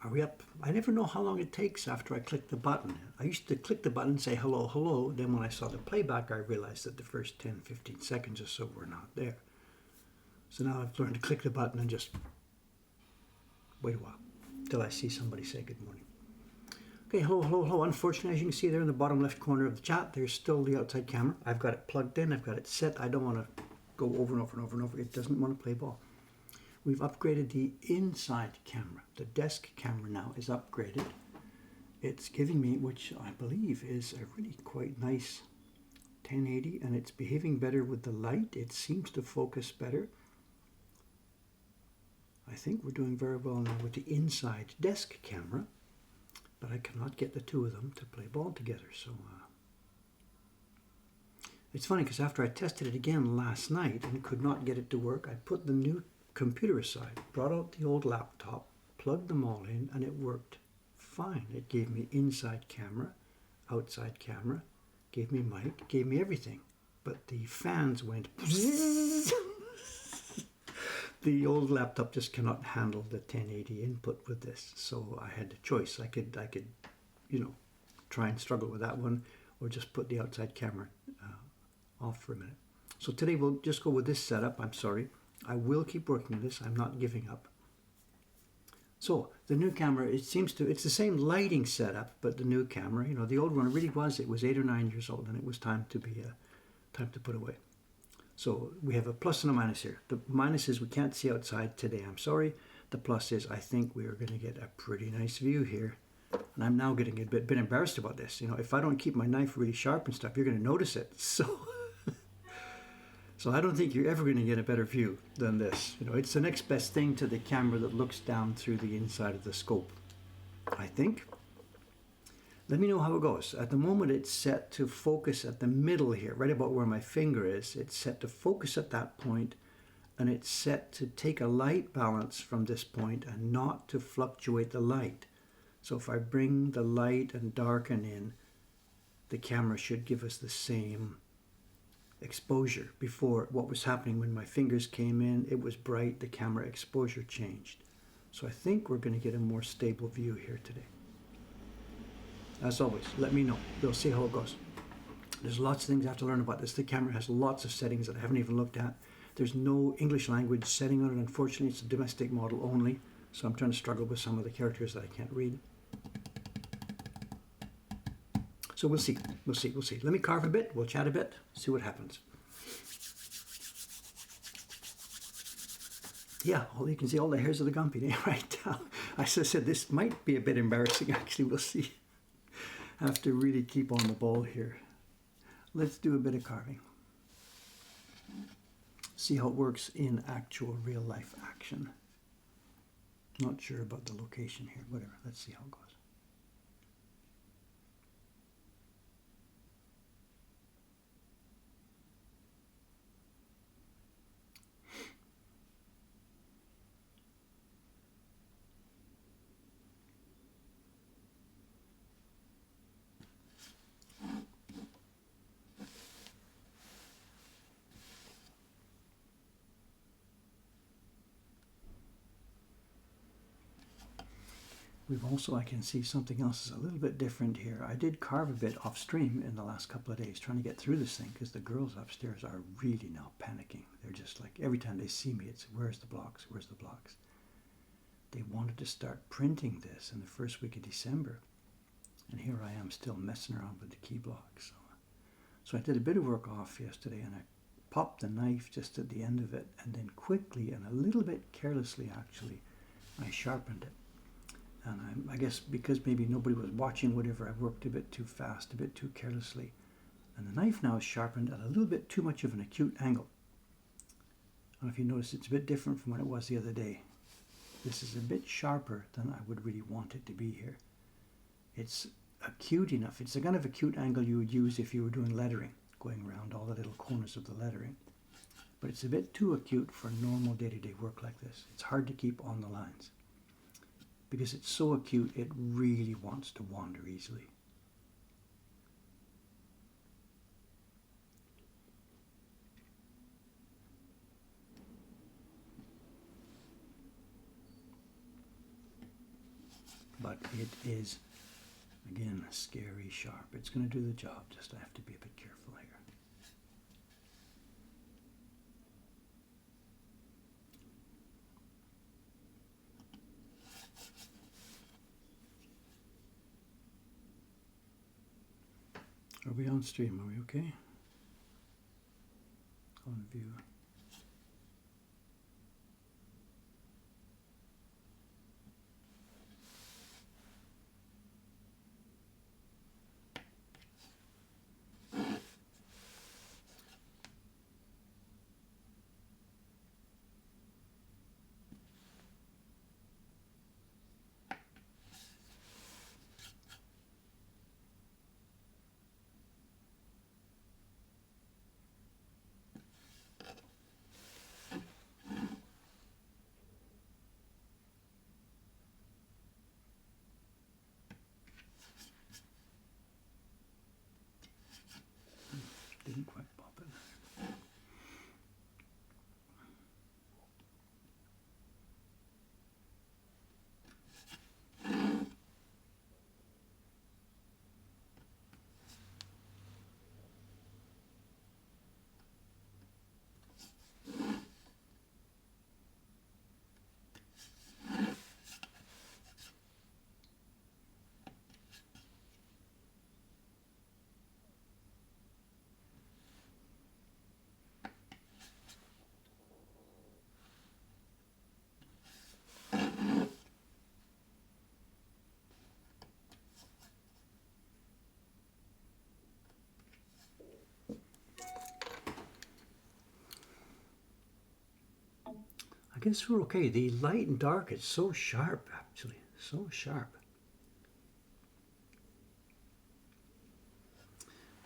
Are we up? I never know how long it takes after I click the button. I used to click the button and say hello, hello. Then when I saw the playback, I realized that the first 10, 15 seconds or so were not there. So now I've learned to click the button and just wait a while till I see somebody say good morning. Okay, hello, hello, hello. Unfortunately, as you can see there in the bottom left corner of the chat, there's still the outside camera. I've got it plugged in. I've got it set. I don't want to go over and over and over and over. It doesn't want to play ball. We've upgraded the inside camera. The desk camera now is upgraded. It's giving me, which I believe is a really quite nice 1080, and it's behaving better with the light. It seems to focus better. I think we're doing very well now with the inside desk camera, but I cannot get the two of them to play ball together. So it's funny because after I tested it again last night and could not get it to work, I put the new computer aside, brought out the old laptop, plugged them all in, and it worked fine. It gave me inside camera, outside camera, gave me mic, gave me everything. But the fans went the old laptop just cannot handle the 1080 input with this. So I had a choice. I could try and struggle with that one, or just put the outside camera off for a minute. So today we'll just go with this setup. I'm sorry. I will keep working on this. I'm not giving up. So the new camera, it's the same lighting setup, but the new camera, the old one really was, it was 8 or 9 years old, and it was time to put away. So we have a plus and a minus here. The minus is we can't see outside today. I'm sorry. The plus is I think we are going to get a pretty nice view here. And I'm now getting a bit embarrassed about this. If I don't keep my knife really sharp and stuff, you're going to notice it. So I don't think you're ever going to get a better view than this. It's the next best thing to the camera that looks down through the inside of the scope, I think. Let me know how it goes. At the moment, it's set to focus at the middle here, right about where my finger is. It's set to focus at that point, and it's set to take a light balance from this point and not to fluctuate the light. So if I bring the light and darken in, the camera should give us the same exposure. Before, what was happening when my fingers came in, it was bright, the camera exposure changed. So I think we're going to get a more stable view here today. As always, let me know. We'll see how it goes. There's lots of things I have to learn about this. The camera has lots of settings that I haven't even looked at. There's no English language setting on it. Unfortunately, it's a domestic model only, so I'm trying to struggle with some of the characters that I can't read. So we'll see. Let me carve a bit, we'll chat a bit, see what happens. Yeah, you can see all the hairs of the gumpy right now. As I said, this might be a bit embarrassing, actually, we'll see. I have to really keep on the ball here. Let's do a bit of carving. See how it works in actual real life action. Not sure about the location here, whatever, let's see how it goes. We've also, I can see something else is a little bit different here. I did carve a bit off stream in the last couple of days trying to get through this thing because the girls upstairs are really now panicking. They're just like, every time they see me, it's where's the blocks, where's the blocks? They wanted to start printing this in the first week of December. And here I am still messing around with the key blocks. So I did a bit of work off yesterday and I popped the knife just at the end of it, and then quickly and a little bit carelessly actually, I sharpened it. And I guess because maybe nobody was watching, whatever, I worked a bit too fast, a bit too carelessly. And the knife now is sharpened at a little bit too much of an acute angle. I don't know if you notice, it's a bit different from when it was the other day. This is a bit sharper than I would really want it to be here. It's acute enough. It's the kind of acute angle you would use if you were doing lettering, going around all the little corners of the lettering. But it's a bit too acute for normal day-to-day work like this. It's hard to keep on the lines. Because it's so acute, it really wants to wander easily. it is, again, scary sharp. It's going to do the job, just I have to be a bit careful here. Are we on stream? Are we okay? On view. Didn't quite pop it. I guess we're okay. The light and dark is so sharp, actually. So sharp.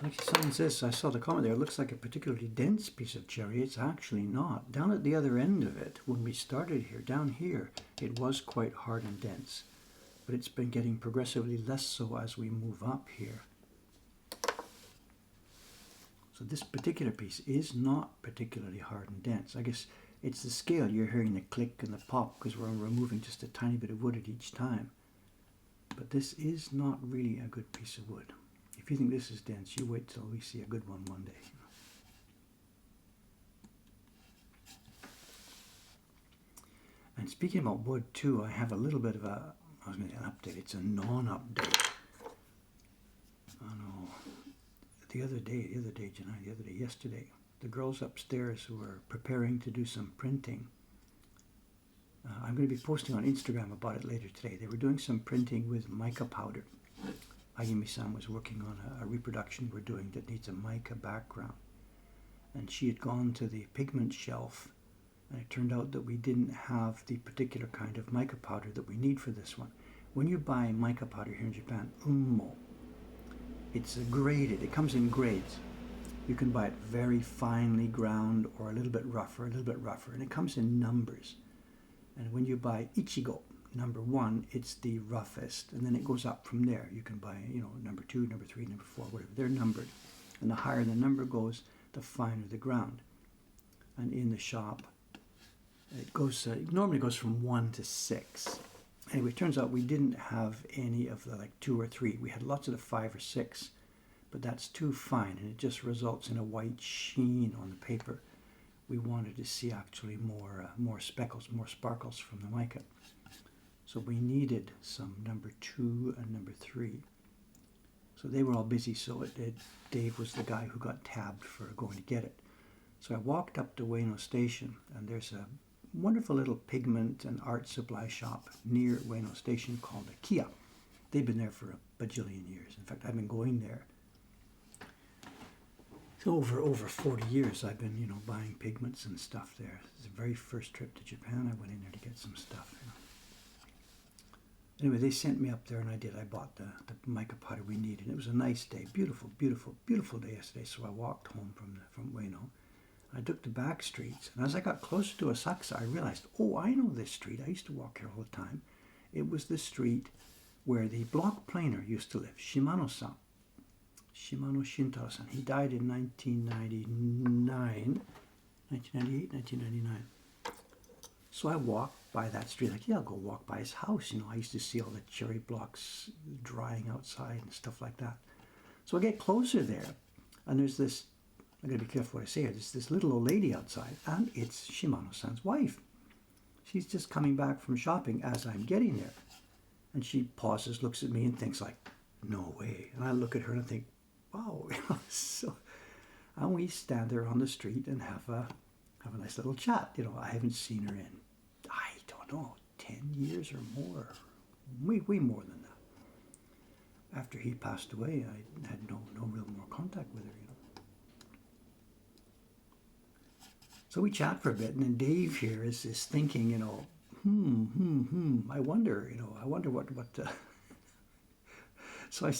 Like someone says, I saw the comment there, it looks like a particularly dense piece of cherry. It's actually not. Down at the other end of it, when we started here, down here, it was quite hard and dense. But it's been getting progressively less so as we move up here. So this particular piece is not particularly hard and dense. I guess it's the scale. You're hearing the click and the pop because we're removing just a tiny bit of wood at each time. But this is not really a good piece of wood. If you think this is dense, you wait till we see a good one day. And speaking about wood too, I have a little bit of a, I was going to say an update. It's a non-update. Oh no. Yesterday, the girls upstairs who were preparing to do some printing. I'm going to be posting on Instagram about it later today. They were doing some printing with mica powder. Ayumi-san was working on a reproduction we're doing that needs a mica background. And she had gone to the pigment shelf, and it turned out that we didn't have the particular kind of mica powder that we need for this one. When you buy mica powder here in Japan, ummo, it's graded. It comes in grades. You can buy it very finely ground or a little bit rougher, and it comes in numbers. And when you buy Ichigo, number 1, it's the roughest, and then it goes up from there. You can buy, number 2, number 3, number 4, whatever. They're numbered. And the higher the number goes, the finer the ground. And in the shop, it normally goes from 1 to 6. Anyway, it turns out we didn't have any of the 2 or 3. We had lots of the 5 or 6, but that's too fine, and it just results in a white sheen on the paper. We wanted to see actually more speckles, more sparkles from the mica. So we needed some number 2 and number 3. So they were all busy, so Dave was the guy who got tabbed for going to get it. So I walked up to Ueno Station, and there's a wonderful little pigment and art supply shop near Ueno Station called Ukiyo-e. They've been there for a bajillion years. In fact, I've been going there. So over 40 years I've been, buying pigments and stuff there. It's the very first trip to Japan. I went in there to get some stuff. Anyway, they sent me up there, and I did. I bought the mica powder we needed. And it was a nice day, beautiful, beautiful, beautiful day yesterday. So I walked home from Ueno. I took the back streets, and as I got closer to Asakusa, I realized, oh, I know this street. I used to walk here all the time. It was the street where the block planer used to live, Shimano-san. Shimano Shintaro-san. He died in 1998, 1999. So I walk by that street, like, yeah, I'll go walk by his house. You know, I used to see all the cherry blocks drying outside and stuff like that. So I get closer there, and there's this, I gotta be careful what I say here, there's this little old lady outside, and it's Shimano-san's wife. She's just coming back from shopping as I'm getting there. And she pauses, looks at me, and thinks like, no way. And I look at her and I think, wow. So, and we stand there on the street and have a nice little chat. You know, I haven't seen her in, I don't know, 10 years or more. Way more than that. After he passed away, I had no real more contact with her, you know. So we chat for a bit, and then Dave here is thinking, you know, I wonder, you know, what So I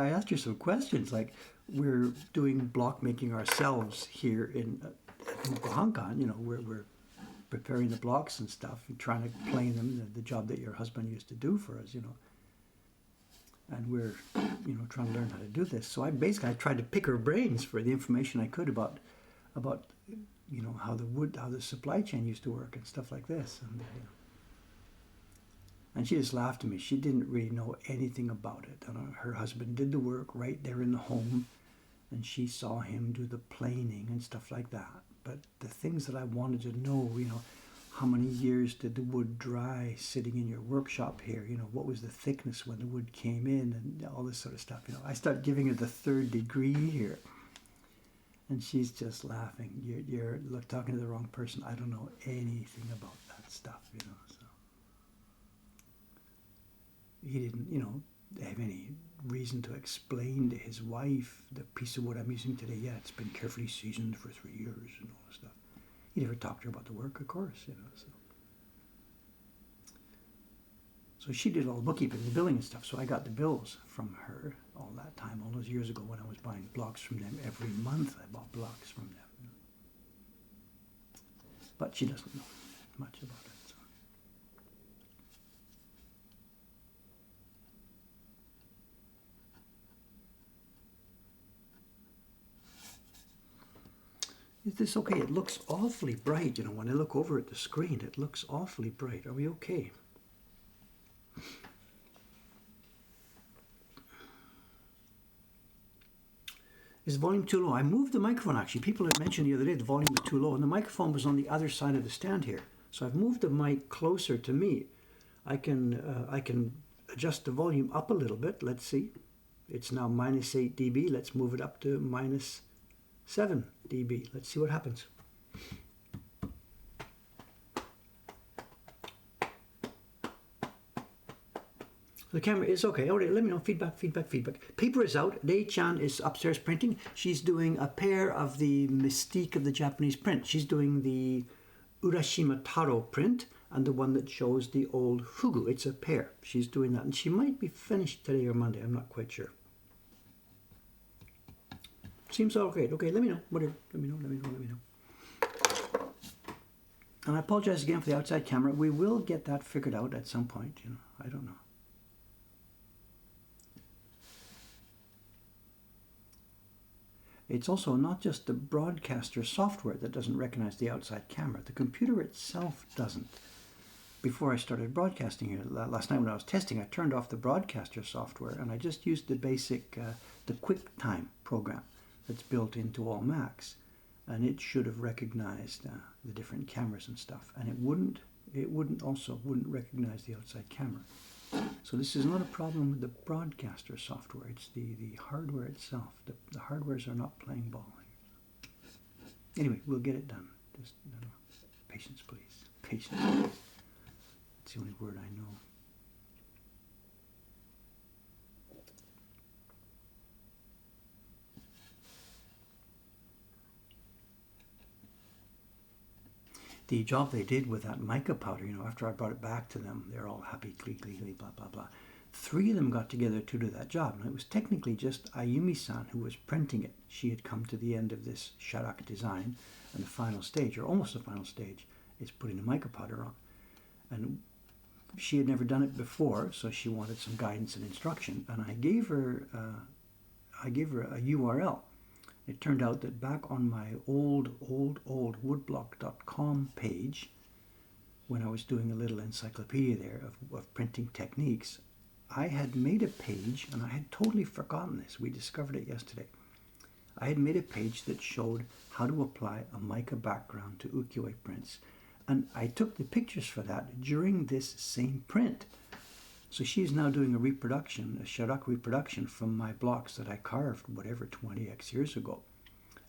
asked her some questions, like, we're doing block making ourselves here in Mokuhankan, you know, we're preparing the blocks and stuff and trying to plane them, the job that your husband used to do for us, you know. And we're, you know, trying to learn how to do this. So I tried to pick her brains for the information I could about, you know, how the supply chain used to work and stuff like this. And, you know. And she just laughed at me. She didn't really know anything about it. And her husband did the work right there in the home, and she saw him do the planing and stuff like that. But the things that I wanted to know, you know, how many years did the wood dry sitting in your workshop here? You know, what was the thickness when the wood came in, and all this sort of stuff. You know, I start giving her the third degree here, and she's just laughing. You're talking to the wrong person. I don't know anything about that stuff, you know. So he didn't, you know, have any reason to explain to his wife the piece of wood I'm using today. Yeah, it's been carefully seasoned for 3 years and all this stuff. He never talked to her about the work, of course, you know. So she did all the bookkeeping, the billing and stuff. So I got the bills from her all that time, all those years ago when I was buying blocks from them. Every month I bought blocks from them. You know. But she doesn't know much about it. So. Is this okay? It looks awfully bright, you know, when I look over at the screen, it looks awfully bright. Are we okay? Is the volume too low? I moved the microphone actually. People had mentioned the other day the volume was too low, and the microphone was on the other side of the stand here. So I've moved the mic closer to me. I can adjust the volume up a little bit. Let's see. It's now -8 dB. Let's move it up to -7 dB. Let's see what happens. The camera is okay. All right, let me know. Feedback. Paper is out. Dei-chan is upstairs printing. She's doing a pair of the Mystique of the Japanese print. She's doing the Urashima Taro print and the one that shows the old fugu. It's a pair. She's doing that. And she might be finished today or Monday. I'm not quite sure. Seems all great. Okay, let me know. Whatever. Let me know. And I apologize again for the outside camera. We will get that figured out at some point. You know, I don't know. It's also not just the broadcaster software that doesn't recognize the outside camera. The computer itself doesn't. Before I started broadcasting here last night when I was testing, I turned off the broadcaster software and I just used the basic, the QuickTime program that's built into all Macs. And it should have recognized the different cameras and stuff. And it wouldn't recognize the outside camera. So this is not a problem with the broadcaster software. It's the hardware itself. The hardwares are not playing ball. Anyway, we'll get it done. Just patience, please. Patience. It's the only word I know. The job they did with that mica powder, you know, after I brought it back to them, they're all happy, glee, blah, blah, blah. 3 of them got together to do that job. And it was technically just Ayumi-san who was printing it. She had come to the end of this sharak design, and the final stage, or almost the final stage, is putting the mica powder on. And she had never done it before, so she wanted some guidance and instruction. And I gave her a URL. It turned out that back on my old woodblock.com page, when I was doing a little encyclopedia there of printing techniques, I had made a page, and I had totally forgotten this. We discovered it yesterday. I had made a page that showed how to apply a mica background to ukiyo-e prints. And I took the pictures for that during this same print. So she's now doing a reproduction, a sharpening reproduction from my blocks that I carved, whatever, 20x years ago.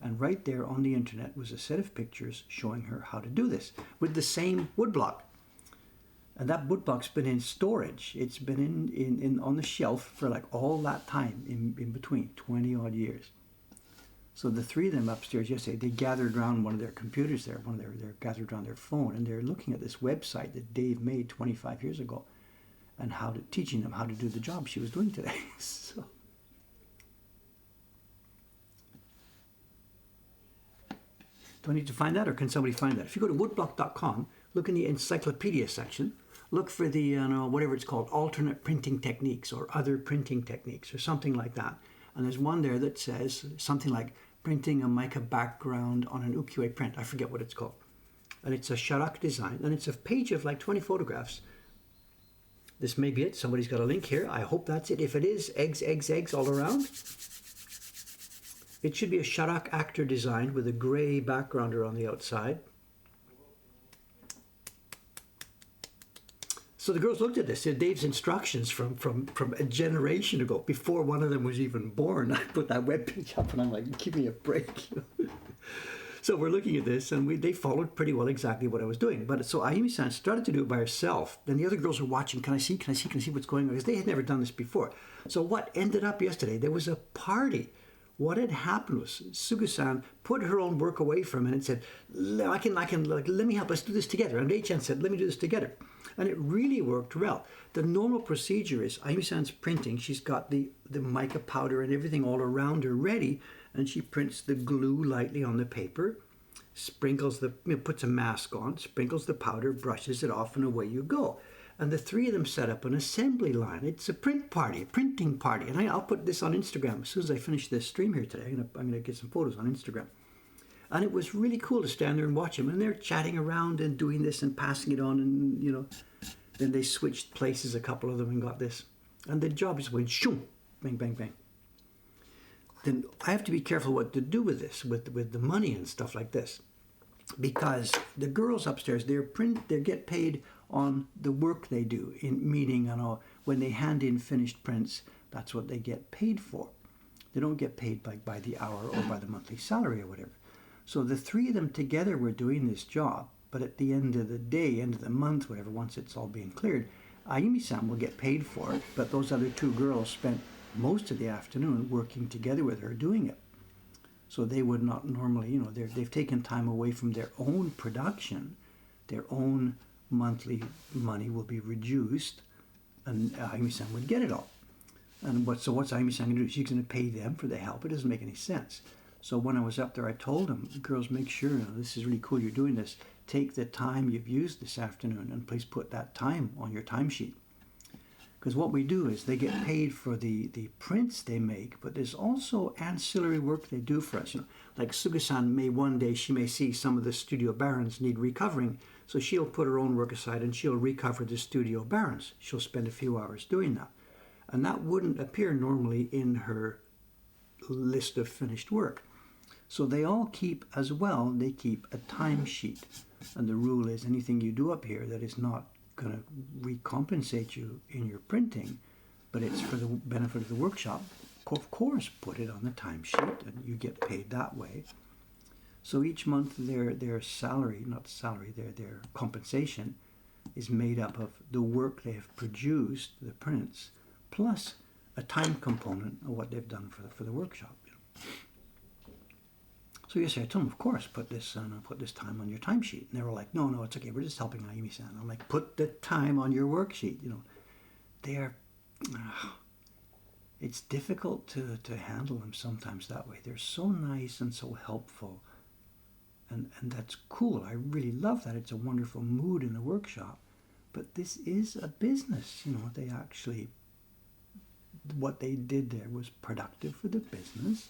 And right there on the internet was a set of pictures showing her how to do this with the same woodblock. And that woodblock's been in storage. It's been in on the shelf for like all that time in between, 20 odd years. So the three of them upstairs yesterday, they gathered around one of their computers there, they're gathered around their phone, and they're looking at this website that Dave made 25 years ago and teaching them how to do the job she was doing today. So. Do I need to find that, or can somebody find that? If you go to woodblock.com, look in the encyclopedia section, look for the, whatever it's called, alternate printing techniques or other printing techniques or something like that. And there's one there that says something like printing a mica background on an ukiyo-e print. I forget what it's called. And it's a sharpening design. And it's a page of like 20 photographs. This may be it. Somebody's got a link here. I hope that's it. If it is, eggs, eggs, eggs all around. It should be a sharpening actor design with a gray backgrounder on the outside. So the girls looked at this, Dave's instructions from a generation ago, before one of them was even born. I put that webpage up and I'm like, give me a break. So we're looking at this, and they followed pretty well exactly what I was doing. But so Ayumi-san started to do it by herself. Then the other girls were watching, can I see what's going on? Because they had never done this before. So what ended up yesterday, there was a party. What had happened was Sugu-san put her own work away for a minute and said, I can, let me help, let's do this together. And Rei-chan said, let me do this together. And it really worked well. The normal procedure is Ayumi-san's printing. She's got the mica powder and everything all around her ready, and she prints the glue lightly on the paper, sprinkles puts a mask on, sprinkles the powder, brushes it off, and away you go. And the three of them set up an assembly line. It's a printing party. And I'll put this on Instagram as soon as I finish this stream here today. I'm going to get some photos on Instagram. And it was really cool to stand there and watch them. And they're chatting around and doing this and passing it on. And, then they switched places, a couple of them, and got this. And the job just went shoom, bang, bang, bang. Then I have to be careful what to do with this, with the money and stuff like this. Because the girls upstairs, they get paid on the work they do, meaning, when they hand in finished prints, that's what they get paid for. They don't get paid by the hour or by the monthly salary or whatever. So the three of them together were doing this job, but at the end of the day, end of the month, whatever, once it's all being cleared, Ayumi-san will get paid for it, but those other two girls spent most of the afternoon working together with her doing it. So they would not normally, they've taken time away from their own production. Their own monthly money will be reduced, and Ayumi-san would get it all. And what's Ayumi-san going to do? She's going to pay them for the help. It doesn't make any sense. So when I was up there, I told them, girls, make sure, this is really cool, you're doing this. Take the time you've used this afternoon and please put that time on your timesheet. Because what we do is they get paid for the prints they make, but there's also ancillary work they do for us. Like Sugu-san one day she may see some of the studio barons need recovering, so she'll put her own work aside and she'll recover the studio barons. She'll spend a few hours doing that. And that wouldn't appear normally in her list of finished work. So they all keep, as well, they keep a timesheet. And the rule is anything you do up here that is not going to recompensate you in your printing, but it's for the benefit of the workshop, of course put it on the timesheet and you get paid that way. So each month their salary, their compensation is made up of the work they have produced, the prints, plus a time component of what they've done for the workshop. So yes, I told them, of course, put this time on your timesheet. And they were like, no, it's okay. We're just helping Ayumi-san. I'm like, put the time on your worksheet. It's difficult to handle them sometimes that way. They're so nice and so helpful. And that's cool. I really love that. It's a wonderful mood in the workshop. But this is a business. They actually, what they did there was productive for the business.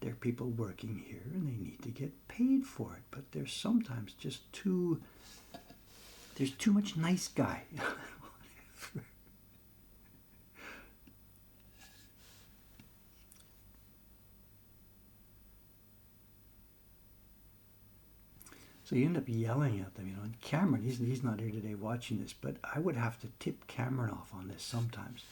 There are people working here and they need to get paid for it, but they're sometimes just too There's too much nice guy. So you end up yelling at them, you know. And Cameron, he's not here today watching this, but I would have to tip Cameron off on this sometimes.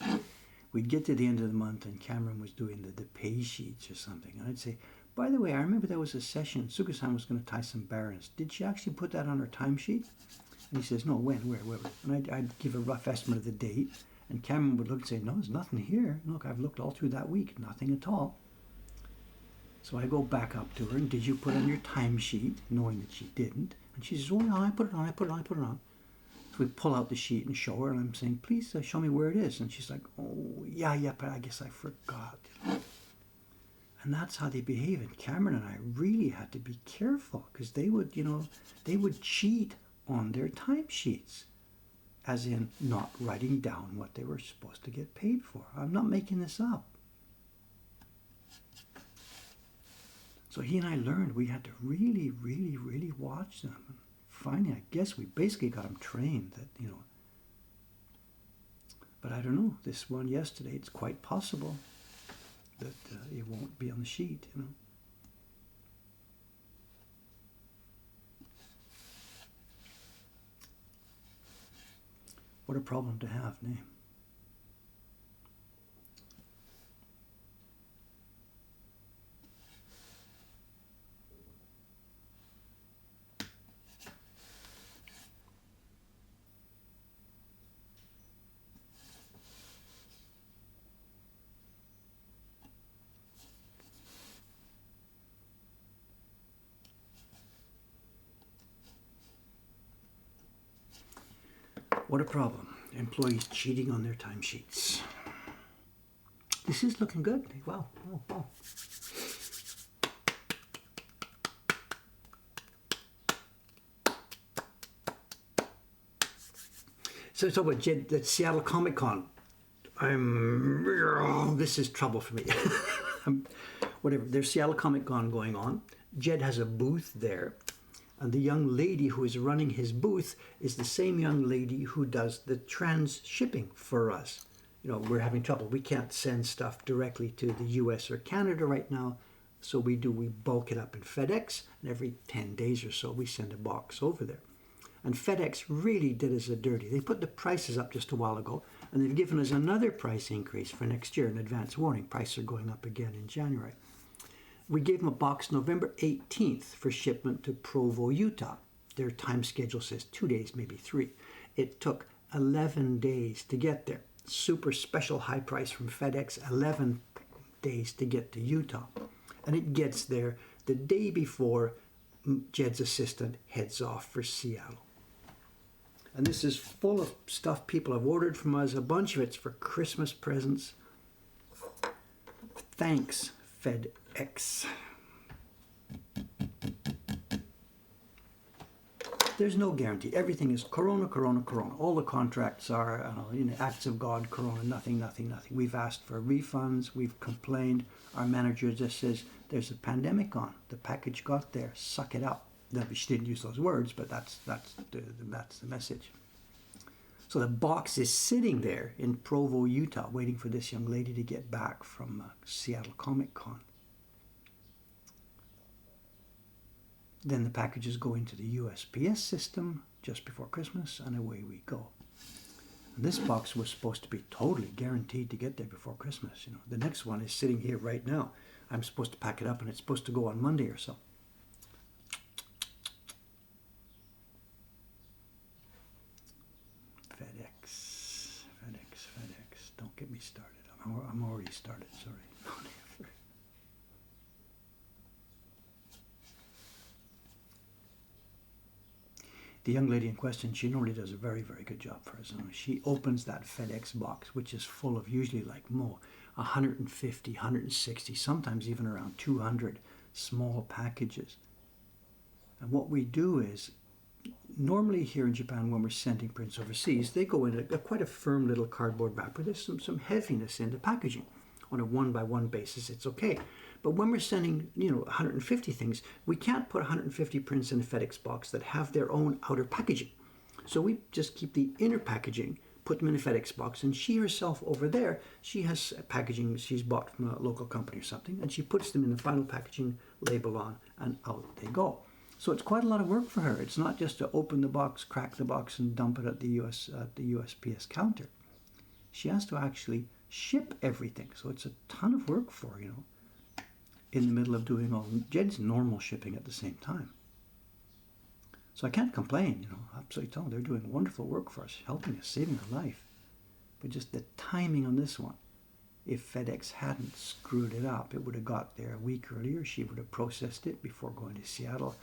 We'd get to the end of the month and Cameron was doing the pay sheets or something. And I'd say, by the way, I remember there was a session, Suka-san was going to tie some barons. Did she actually put that on her timesheet? And he says, no, when, where? And I'd give a rough estimate of the date. And Cameron would look and say, no, there's nothing here. Look, I've looked all through that week, nothing at all. So I go back up to her, and did you put on your timesheet, knowing that she didn't? And she says, oh, yeah, I put it on. So we pull out the sheet and show her, and I'm saying, please show me where it is. And she's like, oh, yeah, but I guess I forgot. And that's how they behave. And Cameron and I really had to be careful, because they would cheat on their timesheets, as in not writing down what they were supposed to get paid for. I'm not making this up. So he and I learned we had to really, really, really watch them. And finally, I guess we basically got them trained that, you know. But I don't know. This one yesterday, it's quite possible that it won't be on the sheet, you know. What a problem to have, eh? What a problem. Employees cheating on their timesheets. This is looking good. Wow. So talk about Jed, the Seattle Comic Con. This is trouble for me. Whatever. There's Seattle Comic Con going on. Jed has a booth there. And the young lady who is running his booth is the same young lady who does the trans-shipping for us. You know, we're having trouble. We can't send stuff directly to the US or Canada right now. So we bulk it up in FedEx, and every 10 days or so we send a box over there. And FedEx really did us a dirty. They put the prices up just a while ago, and they've given us another price increase for next year, an advance warning. Prices are going up again in January. We gave them a box November 18th for shipment to Provo, Utah. Their time schedule says 2 days, maybe 3. It took 11 days to get there. Super special high price from FedEx, 11 days to get to Utah. And it gets there the day before Jed's assistant heads off for Seattle. And this is full of stuff people have ordered from us. A bunch of it's for Christmas presents. Thanks, FedEx. There's no guarantee. Everything is Corona, Corona, Corona. All the contracts are acts of God, Corona, nothing. We've asked for refunds. We've complained. Our manager just says, there's a pandemic on. The package got there. Suck it up. She didn't use those words, but that's the message. So the box is sitting there in Provo, Utah, waiting for this young lady to get back from Seattle Comic Con. Then the packages go into the USPS system just before Christmas, and away we go. And this box was supposed to be totally guaranteed to get there before Christmas. You know, the next one is sitting here right now. I'm supposed to pack it up, and it's supposed to go on Monday or so. FedEx. Don't get me started. I'm already started. Sorry. The young lady in question, she normally does a very, very good job for us. She opens that FedEx box, which is full of usually like more, 150, 160, sometimes even around 200 small packages. And what we do is, normally here in Japan, when we're sending prints overseas, they go in quite a firm little cardboard wrapper. There's some heaviness in the packaging. On a one-by-one basis, it's okay. But when we're sending, 150 things, we can't put 150 prints in a FedEx box that have their own outer packaging. So we just keep the inner packaging, put them in a FedEx box, and she herself over there, she has packaging she's bought from a local company or something, and she puts them in the final packaging label on, and out they go. So it's quite a lot of work for her. It's not just to open the box, crack the box, and dump it at the USPS counter. She has to actually ship everything. So it's a ton of work for her, in the middle of doing all Jed's normal shipping at the same time. So I can't complain, absolutely tell them they're doing wonderful work for us, helping us, saving our life. But just the timing on this one, if FedEx hadn't screwed it up, it would have got there a week earlier. She would have processed it before going to Seattle.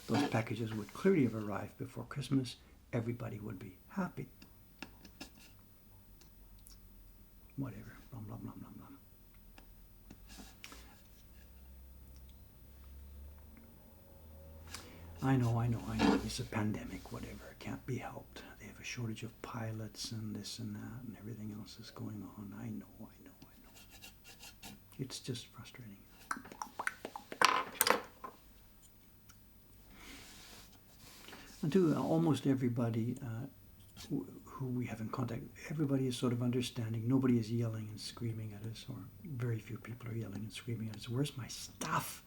Those packages would clearly have arrived before Christmas. Everybody would be happy. Whatever. Blah, blah, blah, blah, blah. I know. It's a pandemic, whatever. It can't be helped. They have a shortage of pilots and this and that and everything else is going on. I know. It's just frustrating. And to almost everybody who we have in contact, everybody is sort of understanding. Nobody is yelling and screaming at us, or very few people are yelling and screaming at us. Where's my stuff?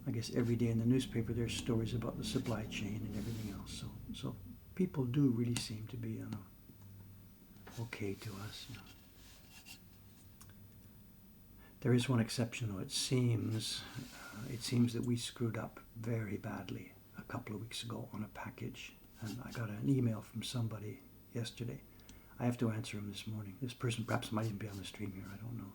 I guess every day in the newspaper there's stories about the supply chain and everything else. So people do really seem to be okay to us. There is one exception though. It seems that we screwed up very badly a couple of weeks ago on a package, and I got an email from somebody yesterday. I have to answer him this morning. This person perhaps might even be on the stream here, I don't know.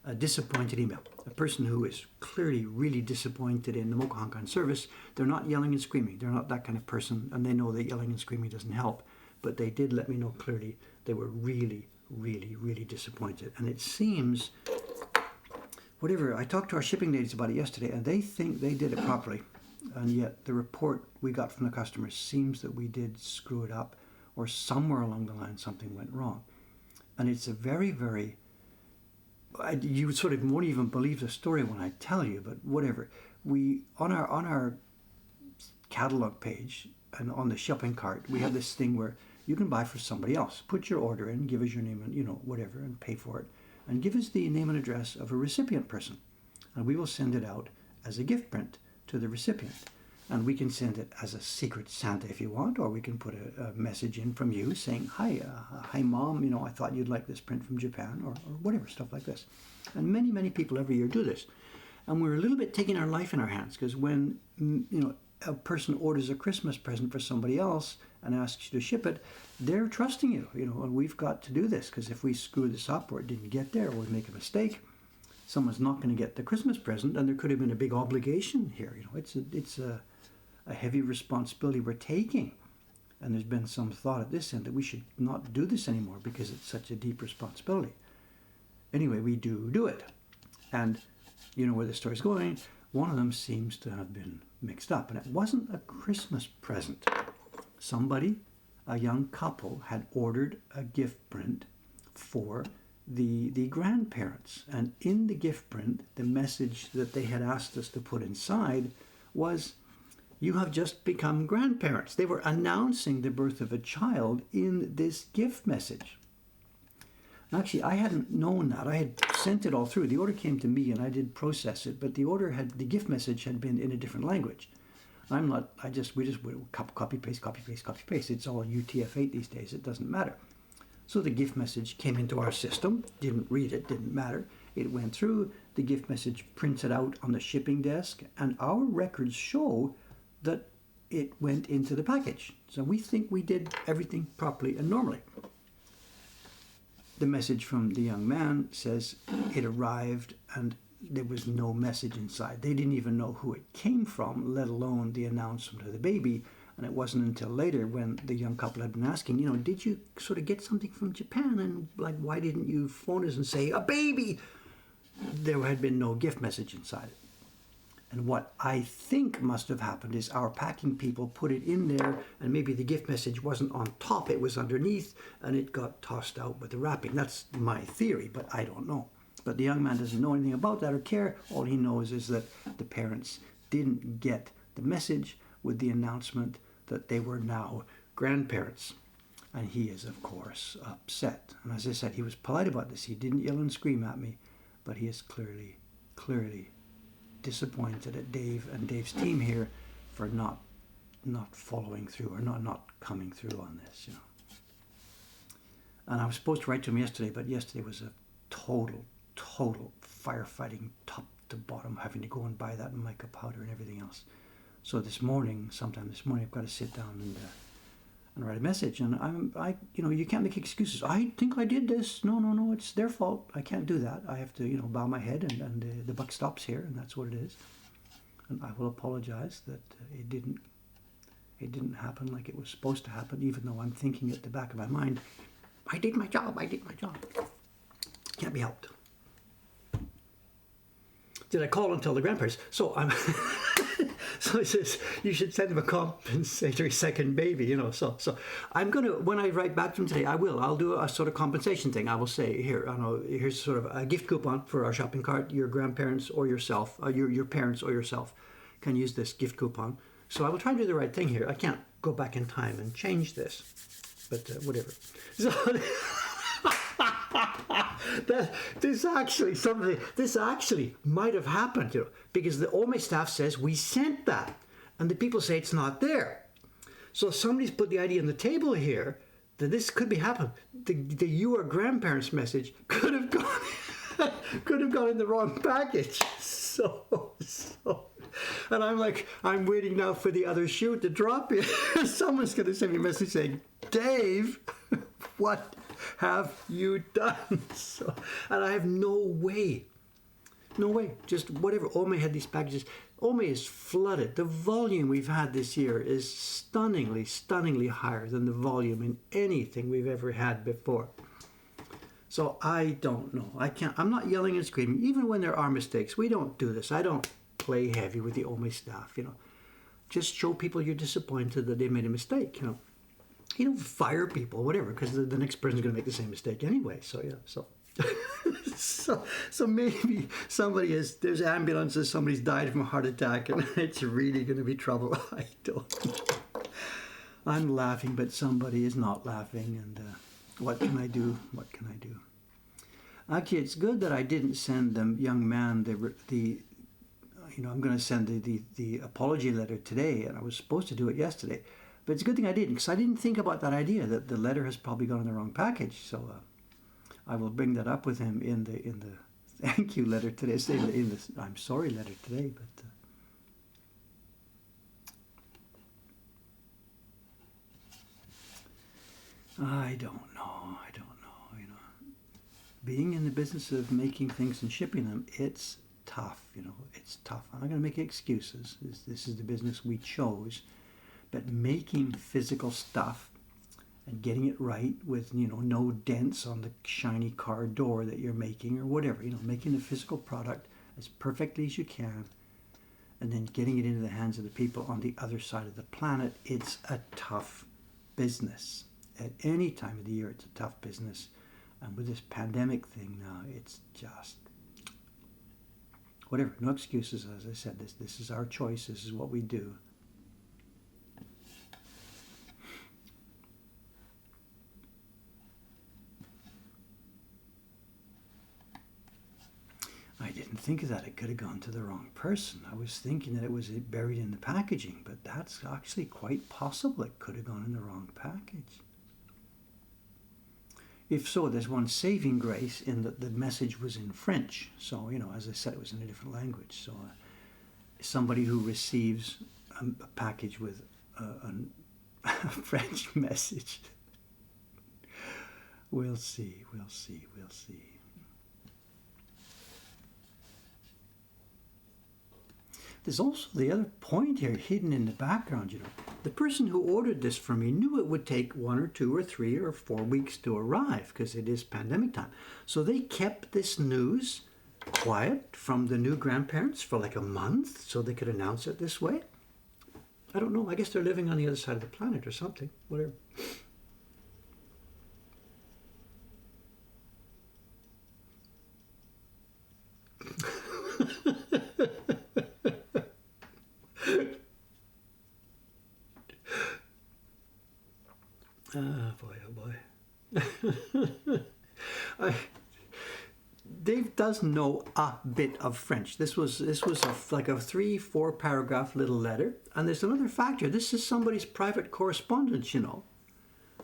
A disappointed email. A person who is clearly really disappointed in the Mokuhankan service. They're not yelling and screaming. They're not that kind of person, and they know that yelling and screaming doesn't help. But they did let me know clearly they were really, really, really disappointed. And it seems, I talked to our shipping ladies about it yesterday, and they think they did it properly. And yet the report we got from the customers seems that we did screw it up, or somewhere along the line something went wrong. And it's a very, very, you sort of won't even believe the story when I tell you, but whatever. We, on our catalog page and on the shopping cart, we have this thing where you can buy for somebody else. Put your order in, give us your name and, whatever, and pay for it. And give us the name and address of a recipient person. And we will send it out as a gift print to the recipient. And we can send it as a secret Santa if you want, or we can put a message in from you saying, hi mom, I thought you'd like this print from Japan, or whatever, stuff like this. And many, many people every year do this. And we're a little bit taking our life in our hands, because when, a person orders a Christmas present for somebody else and asks you to ship it, they're trusting you, and we've got to do this, because if we screw this up or it didn't get there, or we make a mistake, someone's not going to get the Christmas present, and there could have been a big obligation here. It's a heavy responsibility we're taking, and there's been some thought at this end that we should not do this anymore because it's such a deep responsibility. Anyway, we do it, and where the story's going. One of them seems to have been mixed up, and it wasn't a Christmas present. Somebody, a young couple, had ordered a gift print for the grandparents, and in the gift print, the message that they had asked us to put inside was, you have just become grandparents. They were announcing the birth of a child in this gift message. Actually, I hadn't known that. I had sent it all through. The order came to me and I did process it, but the gift message had been in a different language. We just copy, paste. It's all UTF-8 these days. It doesn't matter. So the gift message came into our system, didn't read it, didn't matter. It went through, the gift message printed out on the shipping desk, and our records show that it went into the package. So we think we did everything properly and normally. The message from the young man says it arrived and there was no message inside. They didn't even know who it came from, let alone the announcement of the baby. And it wasn't until later when the young couple had been asking, did you sort of get something from Japan? And why didn't you phone us and say, a baby? There had been no gift message inside it. And what I think must have happened is our packing people put it in there, and maybe the gift message wasn't on top, it was underneath, and it got tossed out with the wrapping. That's my theory, but I don't know. But the young man doesn't know anything about that or care. All he knows is that the parents didn't get the message with the announcement that they were now grandparents. And he is, of course, upset. And as I said, he was polite about this. He didn't yell and scream at me, but he is clearly disappointed at Dave and Dave's team here for not following through, or not coming through on this, you know. And I was supposed to write to him yesterday, but yesterday was a total firefighting top to bottom, having to go and buy that mica powder and everything else. So sometime this morning, I've got to sit down and write a message. And you can't make excuses. I think I did this. No, it's their fault. I can't do that. I have to, bow my head, and the buck stops here, and that's what it is. And I will apologize that it didn't happen like it was supposed to happen, even though I'm thinking at the back of my mind, I did my job. Can't be helped. Did I call and tell the grandparents? So so it says you should send them a compensatory second baby, So I'm gonna, when I write back to them today, I'll do a sort of compensation thing. I will say, here's sort of a gift coupon for our shopping cart. Your grandparents or yourself, your parents or yourself can use this gift coupon. So I will try to do the right thing here. I can't go back in time and change this, but whatever. So this actually might have happened, because the Ome staff says we sent that, and the people say it's not there. So somebody's put the idea on the table here that this could be happening. The "you are grandparents" message could have gone in the wrong package. So, and I'm waiting now for the other shoe to drop here. Someone's going to send me a message saying, "Dave, what have you done?" So, and I have no way, just whatever. Ome had these packages. Ome is flooded. The volume we've had this year is stunningly higher than the volume in anything we've ever had before. So I don't know. I'm not yelling and screaming, even when there are mistakes. We don't do this. I don't play heavy with the Ome staff, Just show people you're disappointed that they made a mistake, fire people, whatever, because the next person's going to make the same mistake anyway. So, yeah, so maybe there's ambulances, somebody's died from a heart attack, and it's really going to be trouble. I don't know. I'm laughing, but somebody is not laughing, and what can I do? Actually, it's good that I didn't send the young man I'm going to send the apology letter today, and I was supposed to do it yesterday. But it's a good thing I didn't, because I didn't think about that idea that the letter has probably gone in the wrong package. So I will bring that up with him in the thank you letter today, in the I'm sorry letter today. But I don't know. Being in the business of making things and shipping them, it's tough. It's tough. I'm not going to make excuses. This is the business we chose. But making physical stuff and getting it right with, no dents on the shiny car door that you're making or whatever, making the physical product as perfectly as you can, and then getting it into the hands of the people on the other side of the planet, it's a tough business. At any time of the year, it's a tough business. And with this pandemic thing now, it's just whatever. No excuses, as I said. This is our choice. This is what we do. I didn't think of that. It could have gone to the wrong person. I was thinking that it was buried in the packaging, but that's actually quite possible. It could have gone in the wrong package. If so, there's one saving grace in that the message was in French. So, as I said, it was in a different language. So somebody who receives a package with a French message, we'll see. There's also the other point here hidden in the background, The person who ordered this for me knew it would take 1 or 2 or 3 or 4 weeks to arrive because it is pandemic time. So they kept this news quiet from the new grandparents for like a month so they could announce it this way. I don't know. I guess they're living on the other side of the planet or something. Whatever. Boy, oh boy. I, Dave does know a bit of French. This was like a 3-4 paragraph little letter. And there's another factor. This is somebody's private correspondence, you know.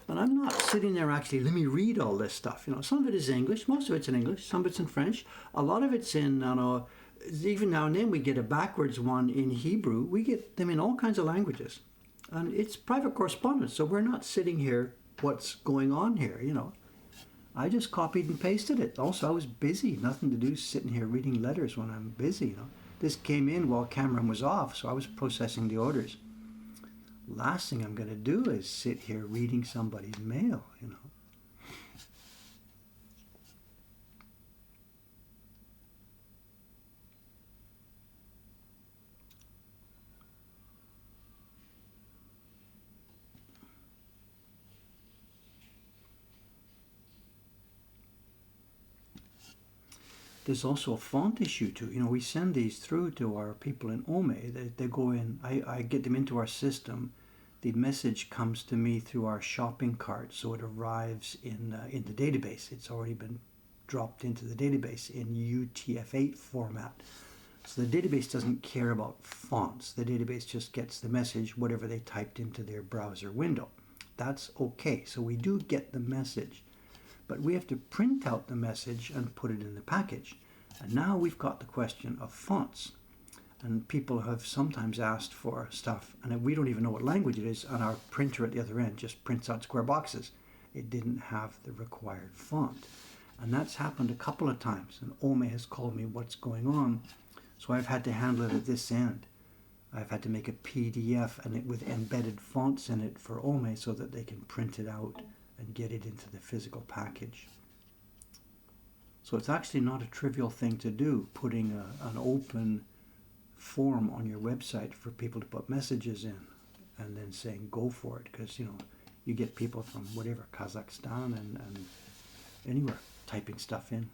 And I'm not sitting there actually, let me read all this stuff. You know, some of it is English. Most of it's in English. Some of it's in French. A lot of it's in, I know, even now and then we get a backwards one in Hebrew. We get them in all kinds of languages. And it's private correspondence. So we're not sitting here, what's going on here, you know. I just copied and pasted it. Also, I was busy. Nothing to do sitting here reading letters when I'm busy, you know. This came in while Cameron was off, so I was processing the orders. Last thing I'm going to do is sit here reading somebody's mail, you know. There's also a font issue too. You know, we send these through to our people in Ome. They go in, I get them into our system. The message comes to me through our shopping cart, so it arrives in the database. It's already been dropped into the database in UTF-8 format. So the database doesn't care about fonts. The database just gets the message, whatever they typed into their browser window. That's okay. So we do get the message. But we have to print out the message and put it in the package. And now we've got the question of fonts. And people have sometimes asked for stuff, and we don't even know what language it is, and our printer at the other end just prints out square boxes. It didn't have the required font. And that's happened a couple of times, and Ome has called me what's going on. So I've had to handle it at this end. I've had to make a PDF and it with embedded fonts in it for Ome so that they can print it out and get it into the physical package. So it's actually not a trivial thing to do, putting an open form on your website for people to put messages in and then saying go for it, because you know you get people from whatever, Kazakhstan and anywhere typing stuff in.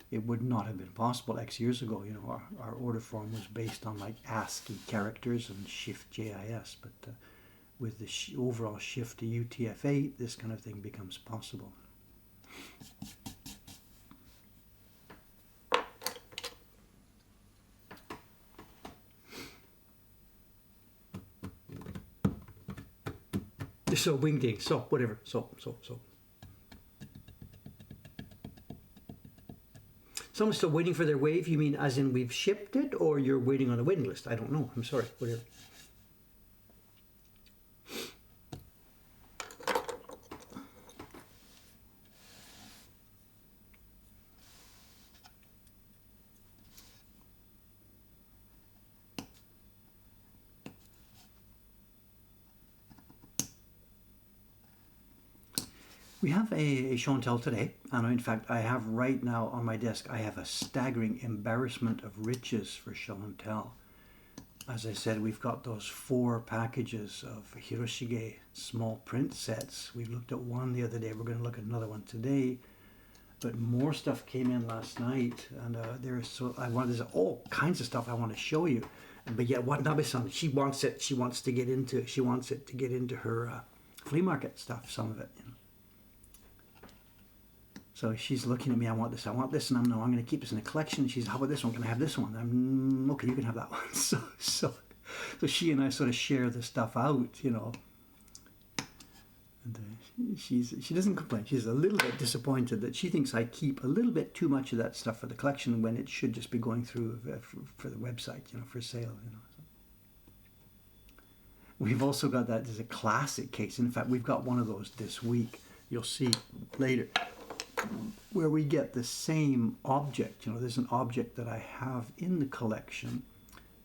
It would not have been possible X years ago. You know, our order form was based on like ASCII characters and Shift JIS, but with the overall shift to UTF-8, this kind of thing becomes possible. So wingding, so whatever, so. Someone's still waiting for their wave? You mean as in we've shipped it, or you're waiting on the waiting list? I don't know. I'm sorry. Whatever. We have a show and tell today, and in fact I have right now on my desk, I have a staggering embarrassment of riches for show and tell. As I said, we've got those 4 packages of Hiroshige small print sets. We looked at one the other day, we're going to look at another one today, but more stuff came in last night, and there's all kinds of stuff I want to show you. But yet Watanabe-san, she wants it to get into her flea market stuff, some of it, you know. So she's looking at me, I want this, and I'm going to keep this in a collection. She's, how about this one? Can I have this one? I'm, okay, you can have that one. So she and I sort of share the stuff out, you know. And she doesn't complain. She's a little bit disappointed that she thinks I keep a little bit too much of that stuff for the collection when it should just be going through for the website, you know, for sale, you know. So we've also got that as a classic case. In fact, we've got one of those this week. You'll see later, where we get the same object. You know, there's an object that I have in the collection,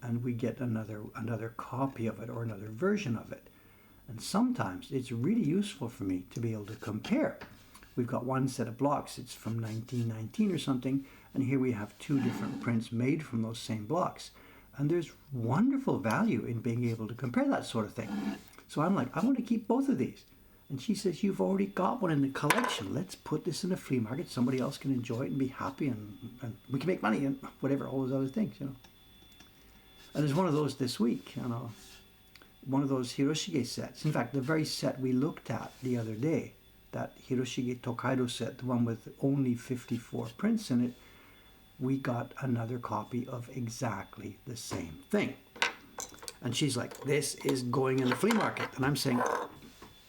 and we get another copy of it or another version of it. And sometimes it's really useful for me to be able to compare. We've got one set of blocks, it's from 1919 or something, and here we have 2 different prints made from those same blocks. And there's wonderful value in being able to compare that sort of thing. So I'm like, I want to keep both of these. And she says, you've already got one in the collection. Let's put this in a flea market. Somebody else can enjoy it and be happy, and we can make money and whatever, all those other things, you know. And there's one of those this week, you know. one of those Hiroshige sets. In fact, the very set we looked at the other day, that Hiroshige Tokaido set, the one with only 54 prints in it, we got another copy of exactly the same thing. And she's like, this is going in the flea market. And I'm saying,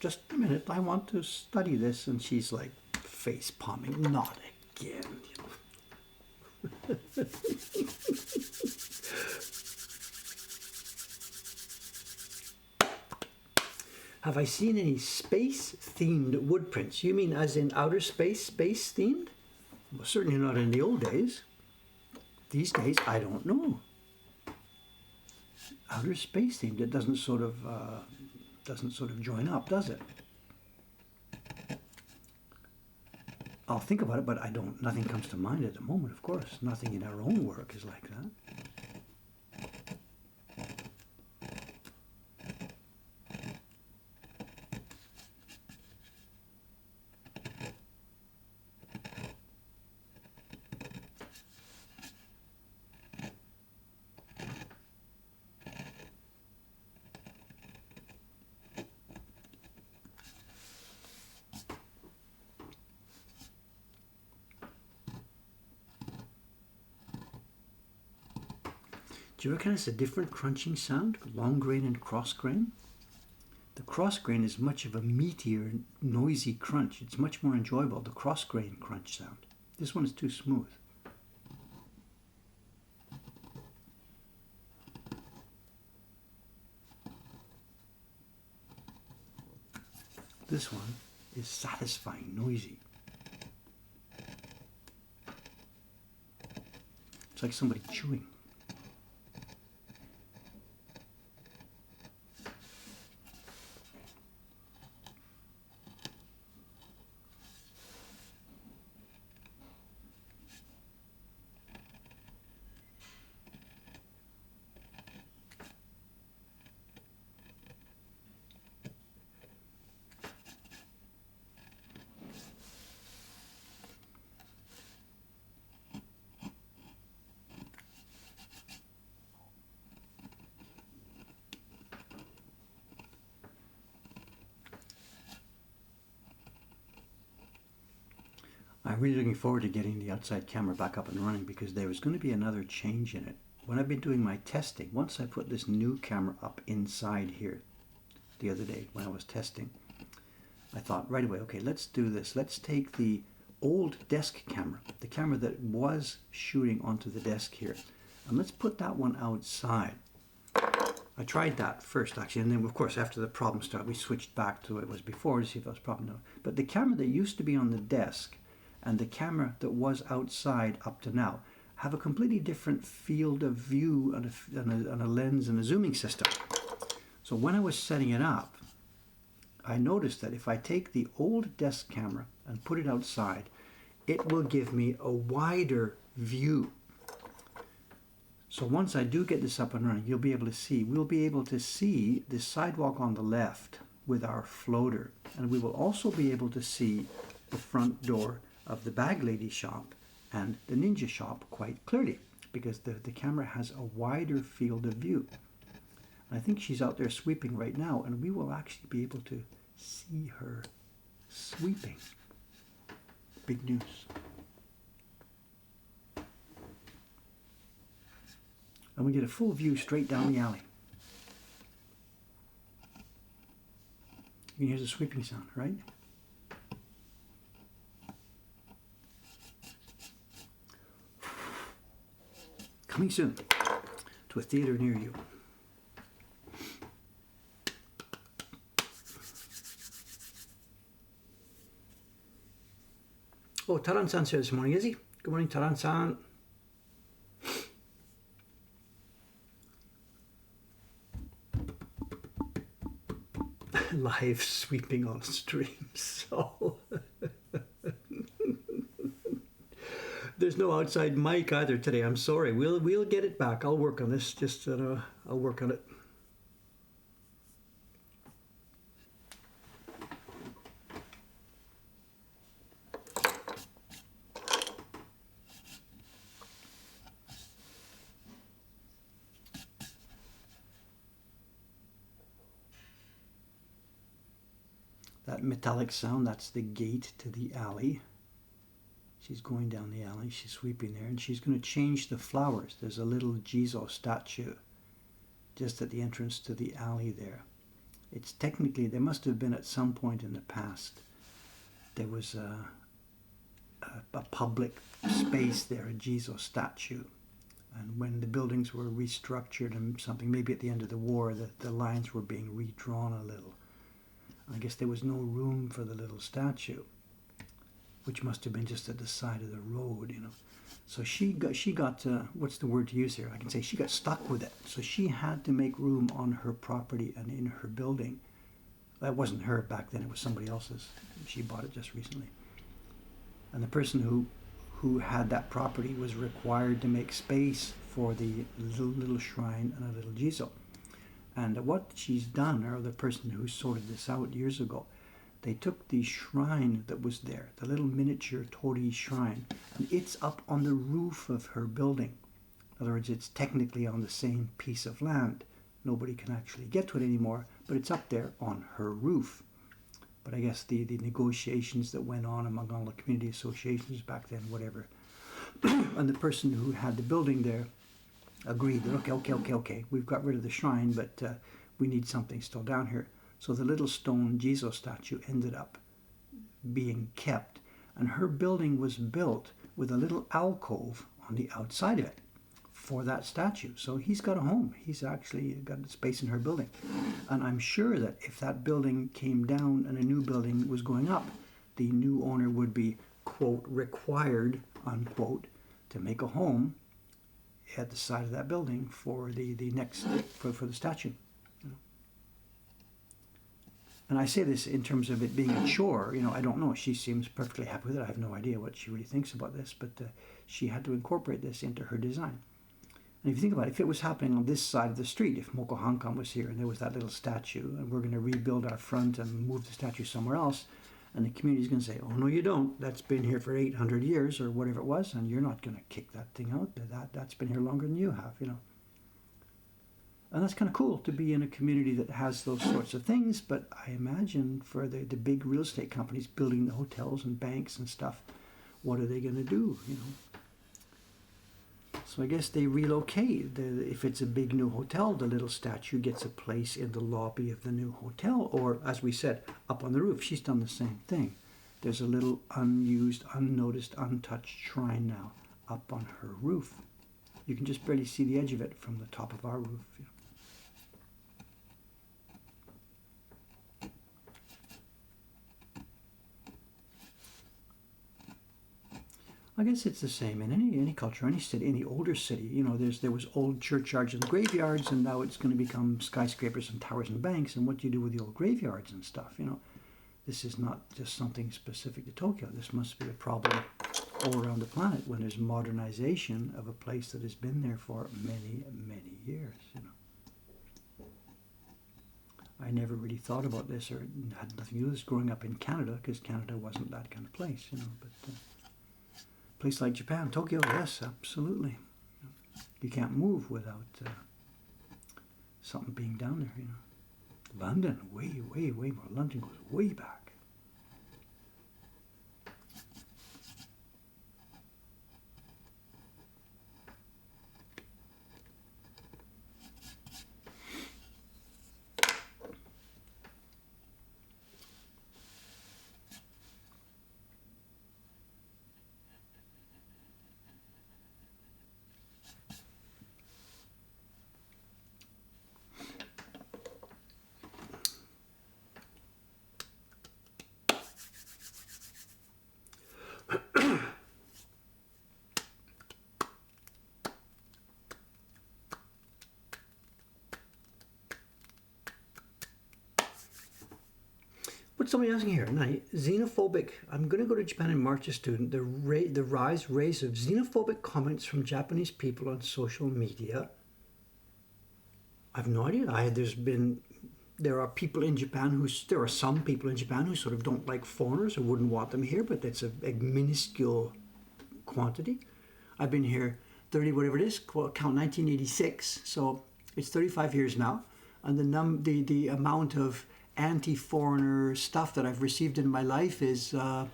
just a minute, I want to study this. And she's like, face palming, not again. Have I seen any space-themed wood prints? You mean as in outer space, space-themed? Well, certainly not in the old days. These days, I don't know. Outer space-themed, it doesn't sort of join up, does it? I'll think about it, but nothing comes to mind at the moment, of course. Nothing in our own work is like that. Do you recognize a different crunching sound, long grain and cross grain? The cross grain is much of a meatier, noisy crunch. It's much more enjoyable, the cross grain crunch sound. This one is too smooth. This one is satisfying, noisy. It's like somebody chewing. I'm really looking forward to getting the outside camera back up and running because there was going to be another change in it. When I've been doing my testing, once I put this new camera up inside here the other day when I was testing, I thought right away, okay, let's do this. Let's take the old desk camera, the camera that was shooting onto the desk here, and let's put that one outside. I tried that first actually, and then of course after the problem started, we switched back to what it was before to see if there was a problem. No. But the camera that used to be on the desk and the camera that was outside up to now have a completely different field of view and a lens and a zooming system. So when I was setting it up, I noticed that if I take the old desk camera and put it outside, it will give me a wider view. So once I do get this up and running, we'll be able to see the sidewalk on the left with our floater. And we will also be able to see the front door of the bag lady shop and the ninja shop quite clearly because the camera has a wider field of view. And I think she's out there sweeping right now, and we will actually be able to see her sweeping. Big news. And we get a full view straight down the alley. You can hear the sweeping sound, right? Coming soon to a theater near you. Oh, Taran-san's here this morning, is he? Good morning, Taran-san. Live sweeping on stream, so there's no outside mic either today. I'm sorry. We'll get it back. I'll work on this. I'll work on it. That metallic sound, that's the gate to the alley. She's going down the alley, she's sweeping there, and she's going to change the flowers. There's a little Jizo statue just at the entrance to the alley there. It's technically, there must have been at some point in the past, there was a public space there, a Jizo statue. And when the buildings were restructured and something, maybe at the end of the war, the lines were being redrawn a little. I guess there was no room for the little statue, which must have been just at the side of the road, So she got what's the word to use here? I can say she got stuck with it. So she had to make room on her property and in her building. That wasn't her back then, it was somebody else's. She bought it just recently. And the person who had that property was required to make space for the little shrine and a little Jizo. And what she's done, or the person who sorted this out years ago, they took the shrine that was there, the little miniature torii shrine, and it's up on the roof of her building. In other words, it's technically on the same piece of land. Nobody can actually get to it anymore, but it's up there on her roof. But I guess the negotiations that went on among all the community associations back then, whatever, and the person who had the building there agreed that, okay, we've got rid of the shrine, but we need something still down here. So the little stone Jizo statue ended up being kept, and her building was built with a little alcove on the outside of it for that statue. So he's got a home. He's actually got space in her building. And I'm sure that if that building came down and a new building was going up, the new owner would be, quote, required, unquote, to make a home at the side of that building for the next, for the statue. And I say this in terms of it being a chore. I don't know. She seems perfectly happy with it. I have no idea what she really thinks about this, but she had to incorporate this into her design. And if you think about it, if it was happening on this side of the street, if Mokuhankan was here and there was that little statue, and we're going to rebuild our front and move the statue somewhere else, and the community's going to say, oh, no, you don't. That's been here for 800 years or whatever it was, and you're not going to kick that thing out. That's been here longer than you have, And that's kind of cool to be in a community that has those sorts of things, but I imagine for the big real estate companies building the hotels and banks and stuff, what are they going to do, So I guess they relocate. If it's a big new hotel, the little statue gets a place in the lobby of the new hotel, or, as we said, up on the roof. She's done the same thing. There's a little unused, unnoticed, untouched shrine now up on her roof. You can just barely see the edge of it from the top of our roof. I guess it's the same in any culture, any city, any older city. There was old churchyards and graveyards, and now it's going to become skyscrapers and towers and banks. And what do you do with the old graveyards and stuff? This is not just something specific to Tokyo. This must be a problem all around the planet when there's modernization of a place that has been there for many, many years. I never really thought about this or had nothing to do with this growing up in Canada, because Canada wasn't that kind of place, but. Place like Japan, Tokyo, yes, absolutely. You can't move without something being down there, London, way, way, way more. London goes way back. What's somebody asking here? Xenophobic. I'm going to go to Japan in March as a student. The raise of xenophobic comments from Japanese people on social media. I have no idea. There are people in Japan there are some people in Japan who sort of don't like foreigners or wouldn't want them here, but that's a minuscule quantity. I've been here 30, whatever it is, count 1986, so it's 35 years now, and the amount of anti-foreigner stuff that I've received in my life is, I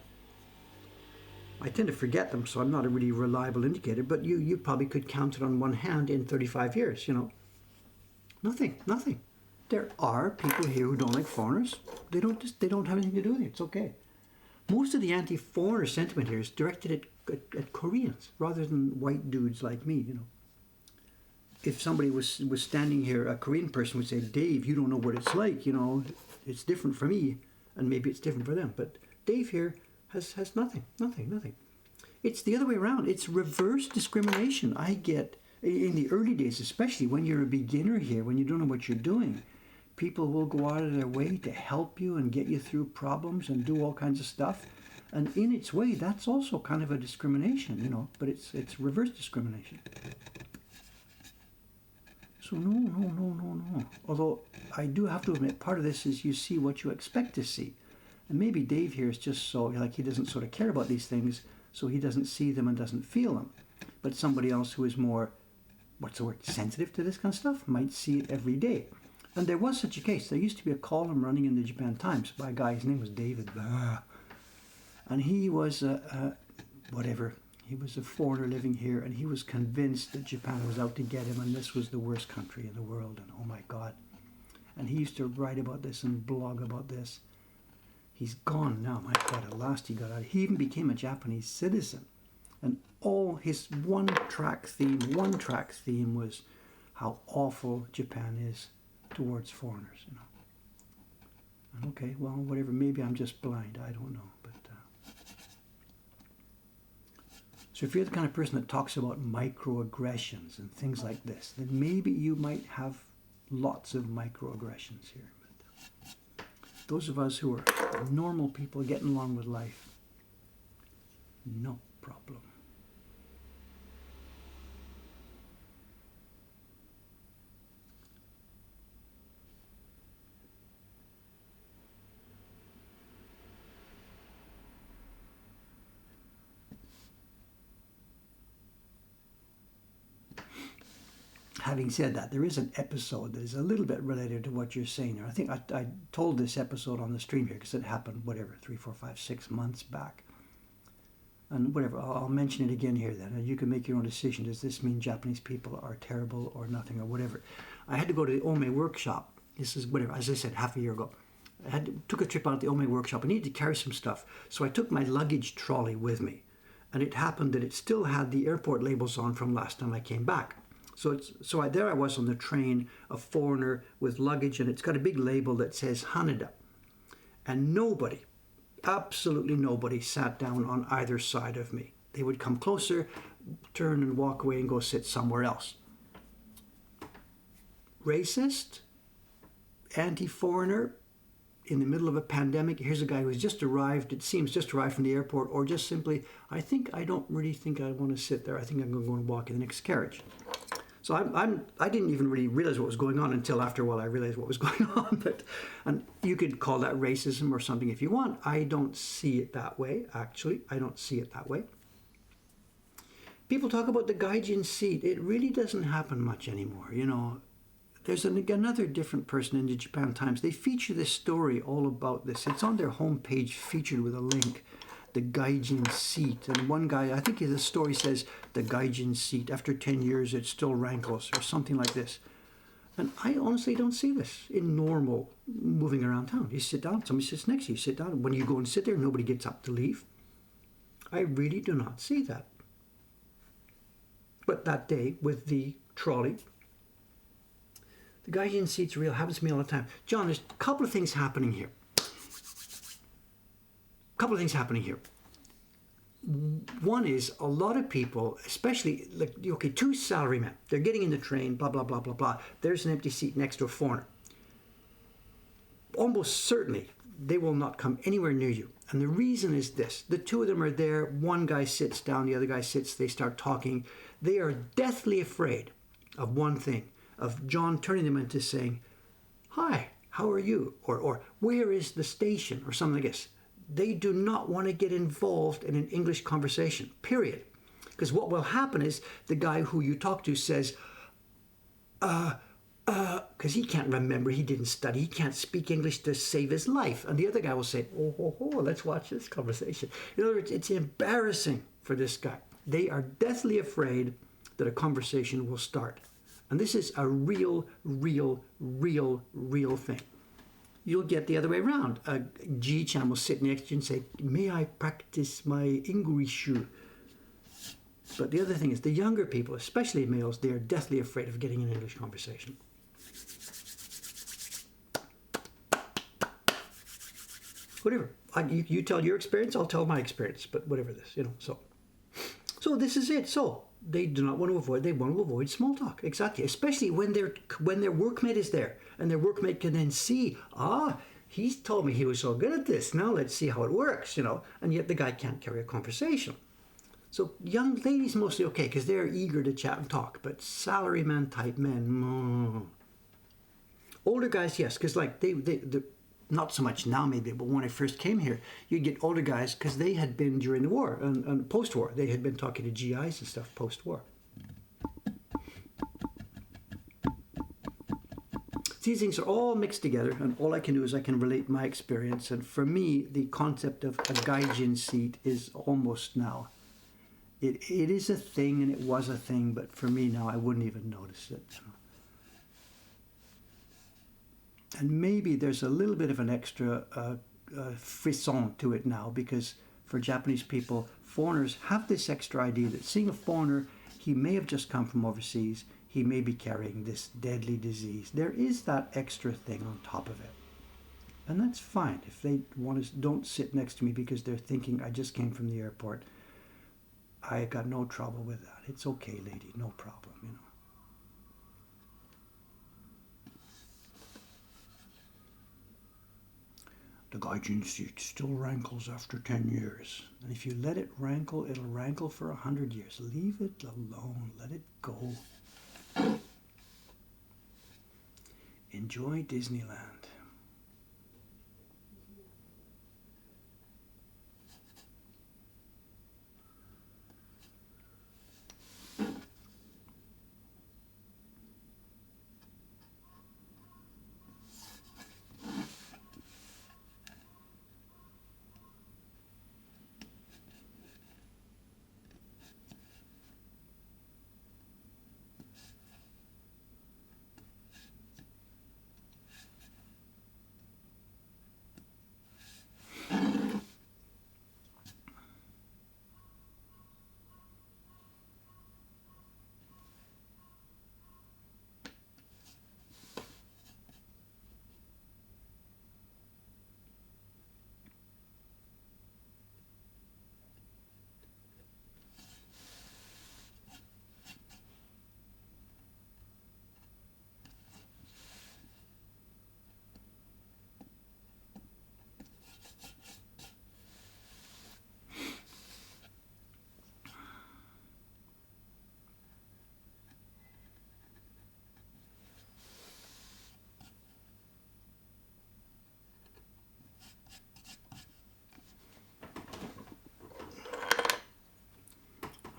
tend to forget them, so I'm not a really reliable indicator, but you probably could count it on one hand in 35 years, Nothing. There are people here who don't like foreigners. They don't have anything to do with it. It's okay. Most of the anti-foreigner sentiment here is directed at Koreans rather than white dudes like me, If somebody was standing here, a Korean person would say, Dave, you don't know what it's like, it's different for me, and maybe it's different for them. But Dave here has nothing. It's the other way around. It's reverse discrimination. I get, in the early days, especially when you're a beginner here, when you don't know what you're doing, people will go out of their way to help you and get you through problems and do all kinds of stuff. And in its way, that's also kind of a discrimination, but it's reverse discrimination. So no. Although I do have to admit, part of this is you see what you expect to see. And maybe Dave here is just so, he doesn't sort of care about these things, so he doesn't see them and doesn't feel them. But somebody else who is more, sensitive to this kind of stuff might see it every day. And there was such a case. There used to be a column running in the Japan Times by a guy, his name was David. And he was he was a foreigner living here, and he was convinced that Japan was out to get him, and this was the worst country in the world, and oh my God. And he used to write about this and blog about this. He's gone now, my God, at last he got out. He even became a Japanese citizen. And all his one-track theme was how awful Japan is towards foreigners, And okay, well, whatever, maybe I'm just blind, I don't know. So if you're the kind of person that talks about microaggressions and things like this, then maybe you might have lots of microaggressions here. But those of us who are normal people getting along with life, no problem. Having said that, there is an episode that is a little bit related to what you're saying there. I think I told this episode on the stream here because it happened, 3, 4, 5, 6 months back. And whatever, I'll mention it again here then, and you can make your own decision. Does this mean Japanese people are terrible or nothing or whatever? I had to go to the Ome workshop. This is, as I said, half a year ago. Took a trip out to the Ome workshop. I needed to carry some stuff. So I took my luggage trolley with me. And it happened that it still had the airport labels on from last time I came back. There I was on the train, a foreigner with luggage, and it's got a big label that says Haneda. And nobody, absolutely nobody, sat down on either side of me. They would come closer, turn and walk away and go sit somewhere else. Racist, anti-foreigner, in the middle of a pandemic. Here's a guy who's just arrived, it seems just arrived from the airport, or just simply, I don't really think I want to sit there. I think I'm going to go and walk in the next carriage. So I didn't even really realize what was going on until after a while I realized what was going on. And you could call that racism or something if you want. I don't see it that way, actually. I don't see it that way. People talk about the gaijin seat. It really doesn't happen much anymore, There's another different person in the Japan Times. They feature this story all about this. It's on their homepage, featured with a link. The gaijin seat. And one guy, I think the story says, the gaijin seat, after 10 years it still rankles, or something like this. And I honestly don't see this in normal moving around town. You sit down, somebody sits next to you, sit down. When you go and sit there, nobody gets up to leave. I really do not see that. But that day, with the trolley, the gaijin seat's real, happens to me all the time. John, there's a couple of things happening here. One is a lot of people, especially, two salarymen, they're getting in the train, blah, blah, blah, blah, blah. There's an empty seat next to a foreigner. Almost certainly, they will not come anywhere near you. And the reason is this. The two of them are there. One guy sits down, the other guy sits, they start talking. They are deathly afraid of one thing, of John turning them into saying, hi, how are you? Or where is the station? Or something like this. They do not want to get involved in an English conversation, period. Because what will happen is the guy who you talk to says, because he can't remember, he didn't study, he can't speak English to save his life. And the other guy will say, let's watch this conversation. In other words, it's embarrassing for this guy. They are deathly afraid that a conversation will start. And this is a real thing. You'll get the other way around. A G-chan will sit next to you and say, may I practice my English? But the other thing is, the younger people, especially males, they are deathly afraid of getting an English conversation. Whatever. You tell your experience, I'll tell my experience, but whatever this, So this is it. So they do not want to avoid, they want to avoid small talk. Exactly. Especially when their workmate is there and their workmate can then see, he's told me he was so good at this. Now let's see how it works, And yet the guy can't carry a conversation. So young ladies mostly okay because they're eager to chat and talk, but salaryman type men, older guys, yes, because like they not so much now maybe, but when I first came here, you'd get older guys because they had been during the war and post-war. They had been talking to GIs and stuff post-war. These things are all mixed together, and all I can do is I can relate my experience. And for me, the concept of a gaijin seat is almost now. It is a thing, and it was a thing, but for me now, I wouldn't even notice it. And maybe there's a little bit of an extra frisson to it now, because for Japanese people, foreigners have this extra idea that seeing a foreigner, he may have just come from overseas, he may be carrying this deadly disease. There is that extra thing on top of it. And that's fine. If they don't sit next to me because they're thinking, I just came from the airport, I got no trouble with that. It's okay, lady, no problem, The gaijin seat still rankles after 10 years. And if you let it rankle, it'll rankle for 100 years. Leave it alone. Let it go. Enjoy Disneyland.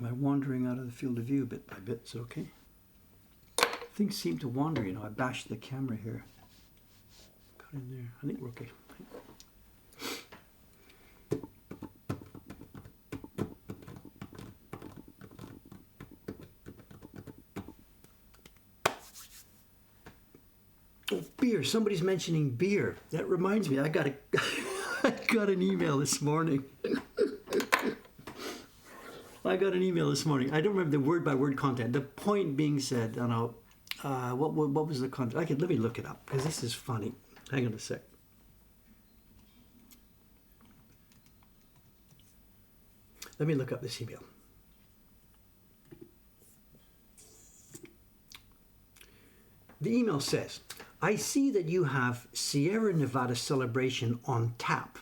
Am I wandering out of the field of view bit by bit? Is it okay? Things seem to wander, I bashed the camera here. Got in there. I think we're okay. Oh, beer. Somebody's mentioning beer. That reminds me, I got an email this morning. I don't remember the word-by-word content. The point being said, what was the content? Let me look it up, because this is funny. Hang on a sec. Let me look up this email. The email says, I see that you have Sierra Nevada Celebration on tap.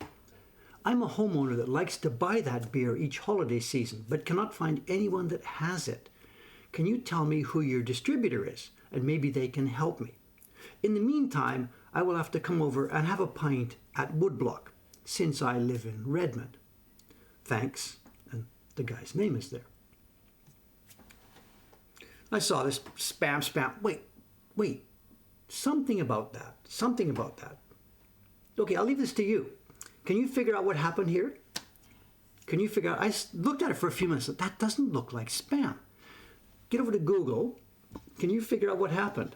I'm a homeowner that likes to buy that beer each holiday season, but cannot find anyone that has it. Can you tell me who your distributor is? And maybe they can help me. In the meantime, I will have to come over and have a pint at Woodblock, since I live in Redmond. Thanks. And the guy's name is there. I saw this spam. Wait. Something about that. Something about that. Okay, I'll leave this to you. Can you figure out what happened here? Can you figure out? I looked at it for a few minutes. That doesn't look like spam. Get over to Google. Can you figure out what happened?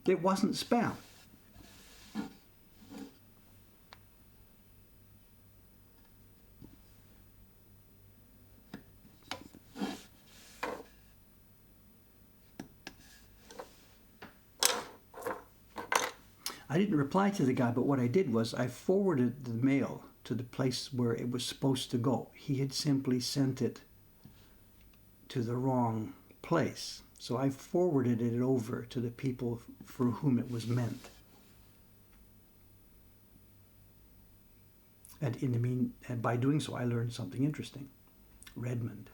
It wasn't spam. I didn't reply to the guy, but what I did was I forwarded the mail to the place where it was supposed to go. He had simply sent it to the wrong place. So I forwarded it over to the people for whom it was meant. And by doing so, I learned something interesting. Redmond.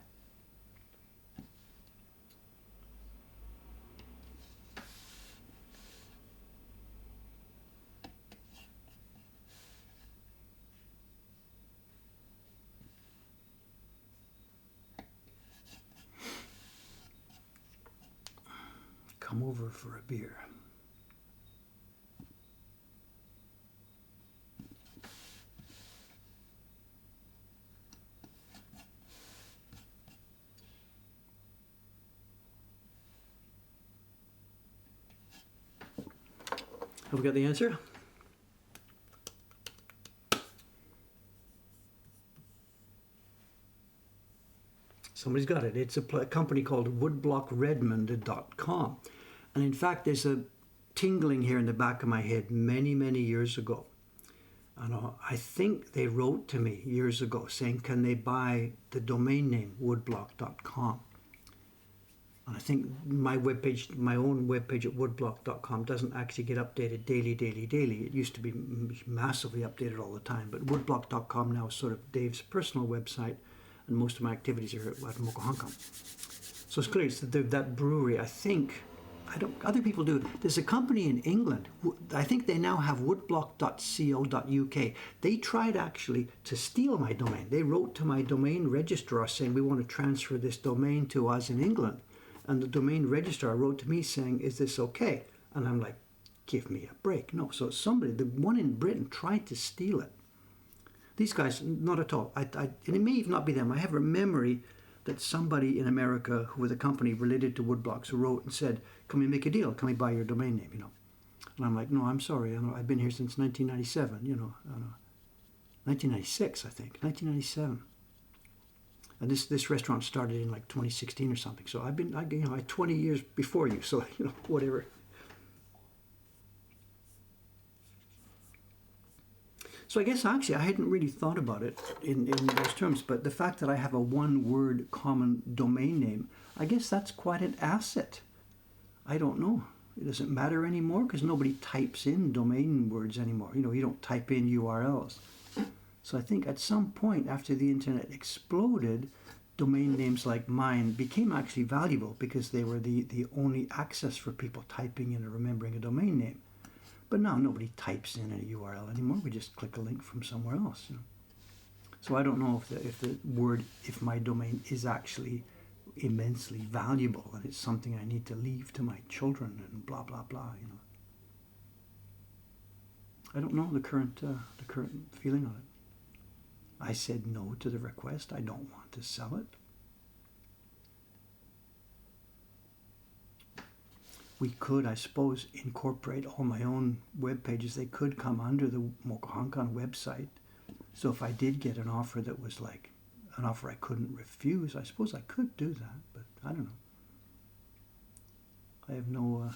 Come over for a beer. Have we got the answer? Somebody's got it. It's a company called woodblockredmond.com. And in fact, there's a tingling here in the back of my head many, many years ago. And I think they wrote to me years ago saying, can they buy the domain name woodblock.com? And I think my webpage, my own webpage at woodblock.com doesn't actually get updated daily. It used to be massively updated all the time. But woodblock.com now is sort of Dave's personal website. And most of my activities are at Mokuhankan. So it's clear it's that brewery, I think, other people do. There's a company in England, I think they now have woodblock.co.uk. They tried actually to steal my domain. They wrote to my domain registrar saying, we want to transfer this domain to us in England. And the domain registrar wrote to me saying, is this okay? And I'm like, give me a break. No, so somebody, the one in Britain tried to steal it. These guys, not at all. And it may even not be them. I have a memory that somebody in America who was a company related to Woodblocks who wrote and said, can we make a deal? Can we buy your domain name? And I'm like, no, I'm sorry. I've been here since 1997, 1996, I think, 1997. And this restaurant started in like 2016 or something. So I 20 years before you. So, whatever. So I guess actually I hadn't really thought about it in those terms, but the fact that I have a one-word common domain name, I guess that's quite an asset. I don't know. It doesn't matter anymore because nobody types in domain words anymore. You don't type in URLs. So I think at some point after the internet exploded, domain names like mine became actually valuable because they were the only access for people typing in or remembering a domain name. But now nobody types in a URL anymore. We just click a link from somewhere else. So I don't know if my domain is actually immensely valuable and it's something I need to leave to my children and blah blah blah. I don't know the current feeling on it. I said no to the request. I don't want to sell it. We could, I suppose, incorporate all my own web pages. They could come under the Mokuhankan website. So if I did get an offer that was like an offer I couldn't refuse, I suppose I could do that, but I don't know. I have no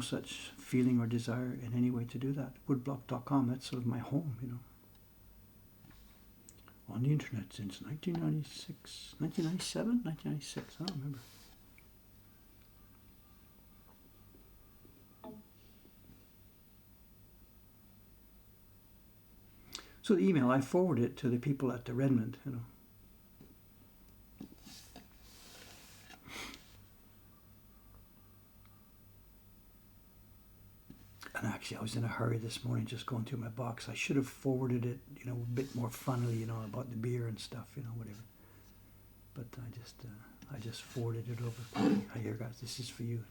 such feeling or desire in any way to do that. Woodblock.com, that's sort of my home, On the internet since 1996, 1997, 1996, I don't remember. So the email, I forwarded it to the people at the Redmond, And actually, I was in a hurry this morning just going through my box. I should have forwarded it, a bit more funnily, about the beer and stuff, whatever. but I just forwarded it over quickly. Here, guys, this is for you.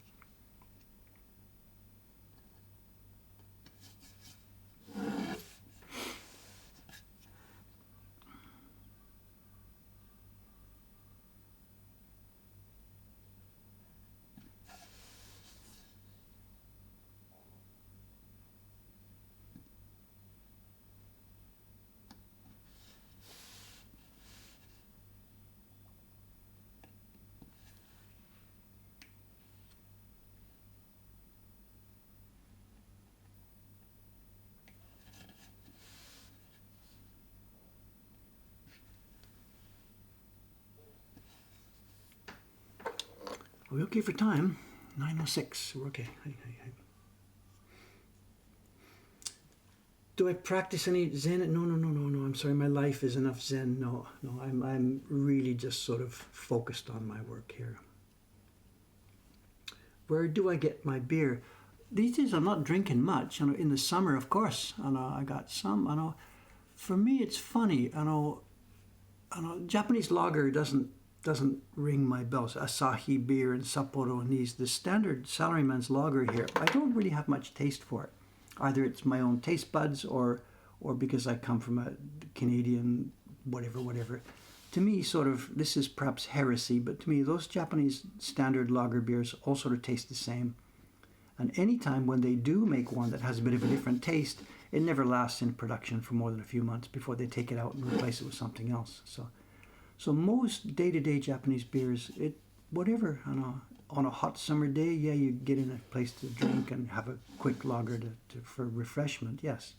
Are we okay for time? 9:06. We're okay. Hey. Do I practice any Zen? No. I'm sorry. My life is enough Zen. No. I'm really just sort of focused on my work here. Where do I get my beer? These days I'm not drinking much. In the summer, of course, I got some. For me, it's funny. Japanese lager doesn't ring my bells. Asahi beer and Sapporo and the standard salaryman's lager here, I don't really have much taste for it. Either it's my own taste buds or because I come from a Canadian whatever. To me, sort of, this is perhaps heresy, but to me, those Japanese standard lager beers all sort of taste the same. And anytime when they do make one that has a bit of a different taste, it never lasts in production for more than a few months before they take it out and replace it with something else. So most day-to-day Japanese beers, whatever, on a hot summer day, yeah, you get in a place to drink and have a quick lager for refreshment, yes.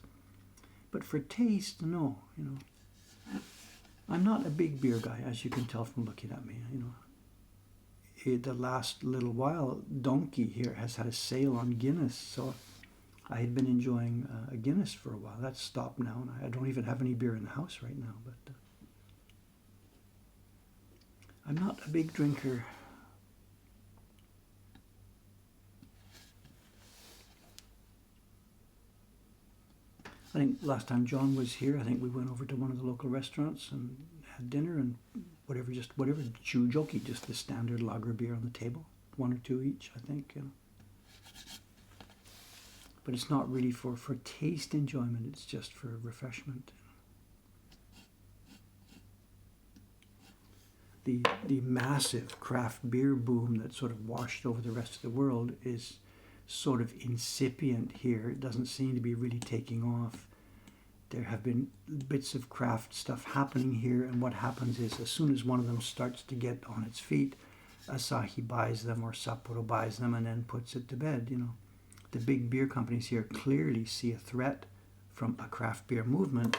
But for taste, no, I'm not a big beer guy, as you can tell from looking at me, The last little while, Donkey here has had a sale on Guinness, so I had been enjoying a Guinness for a while. That's stopped now, and I don't even have any beer in the house right now, but I'm not a big drinker. I think last time John was here, I think we went over to one of the local restaurants and had dinner and whatever, Chujoki, just the standard lager beer on the table, 1 or 2 each, I think. But it's not really for taste enjoyment, it's just for refreshment. The massive craft beer boom that sort of washed over the rest of the world is sort of incipient here. It doesn't seem to be really taking off. There have been bits of craft stuff happening here, and what happens is as soon as one of them starts to get on its feet, Asahi buys them or Sapporo buys them and then puts it to bed. The big beer companies here clearly see a threat from a craft beer movement,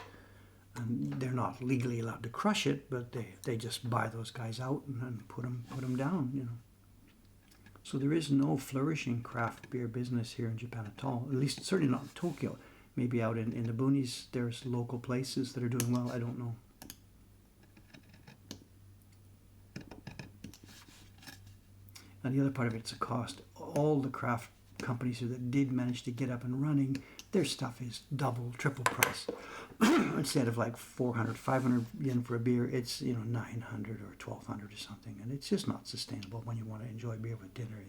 and they're not legally allowed to crush it, but they just buy those guys out and put them down. So there is no flourishing craft beer business here in Japan at all. At least certainly not in Tokyo. Maybe out in the boonies, there's local places that are doing well. I don't know. And the other part of it's a cost. All the craft companies here that did manage to get up and running, their stuff is double, triple price. Instead of like 400, 500 yen for a beer, it's 900 or 1200 or something, and it's just not sustainable when you want to enjoy beer with dinner.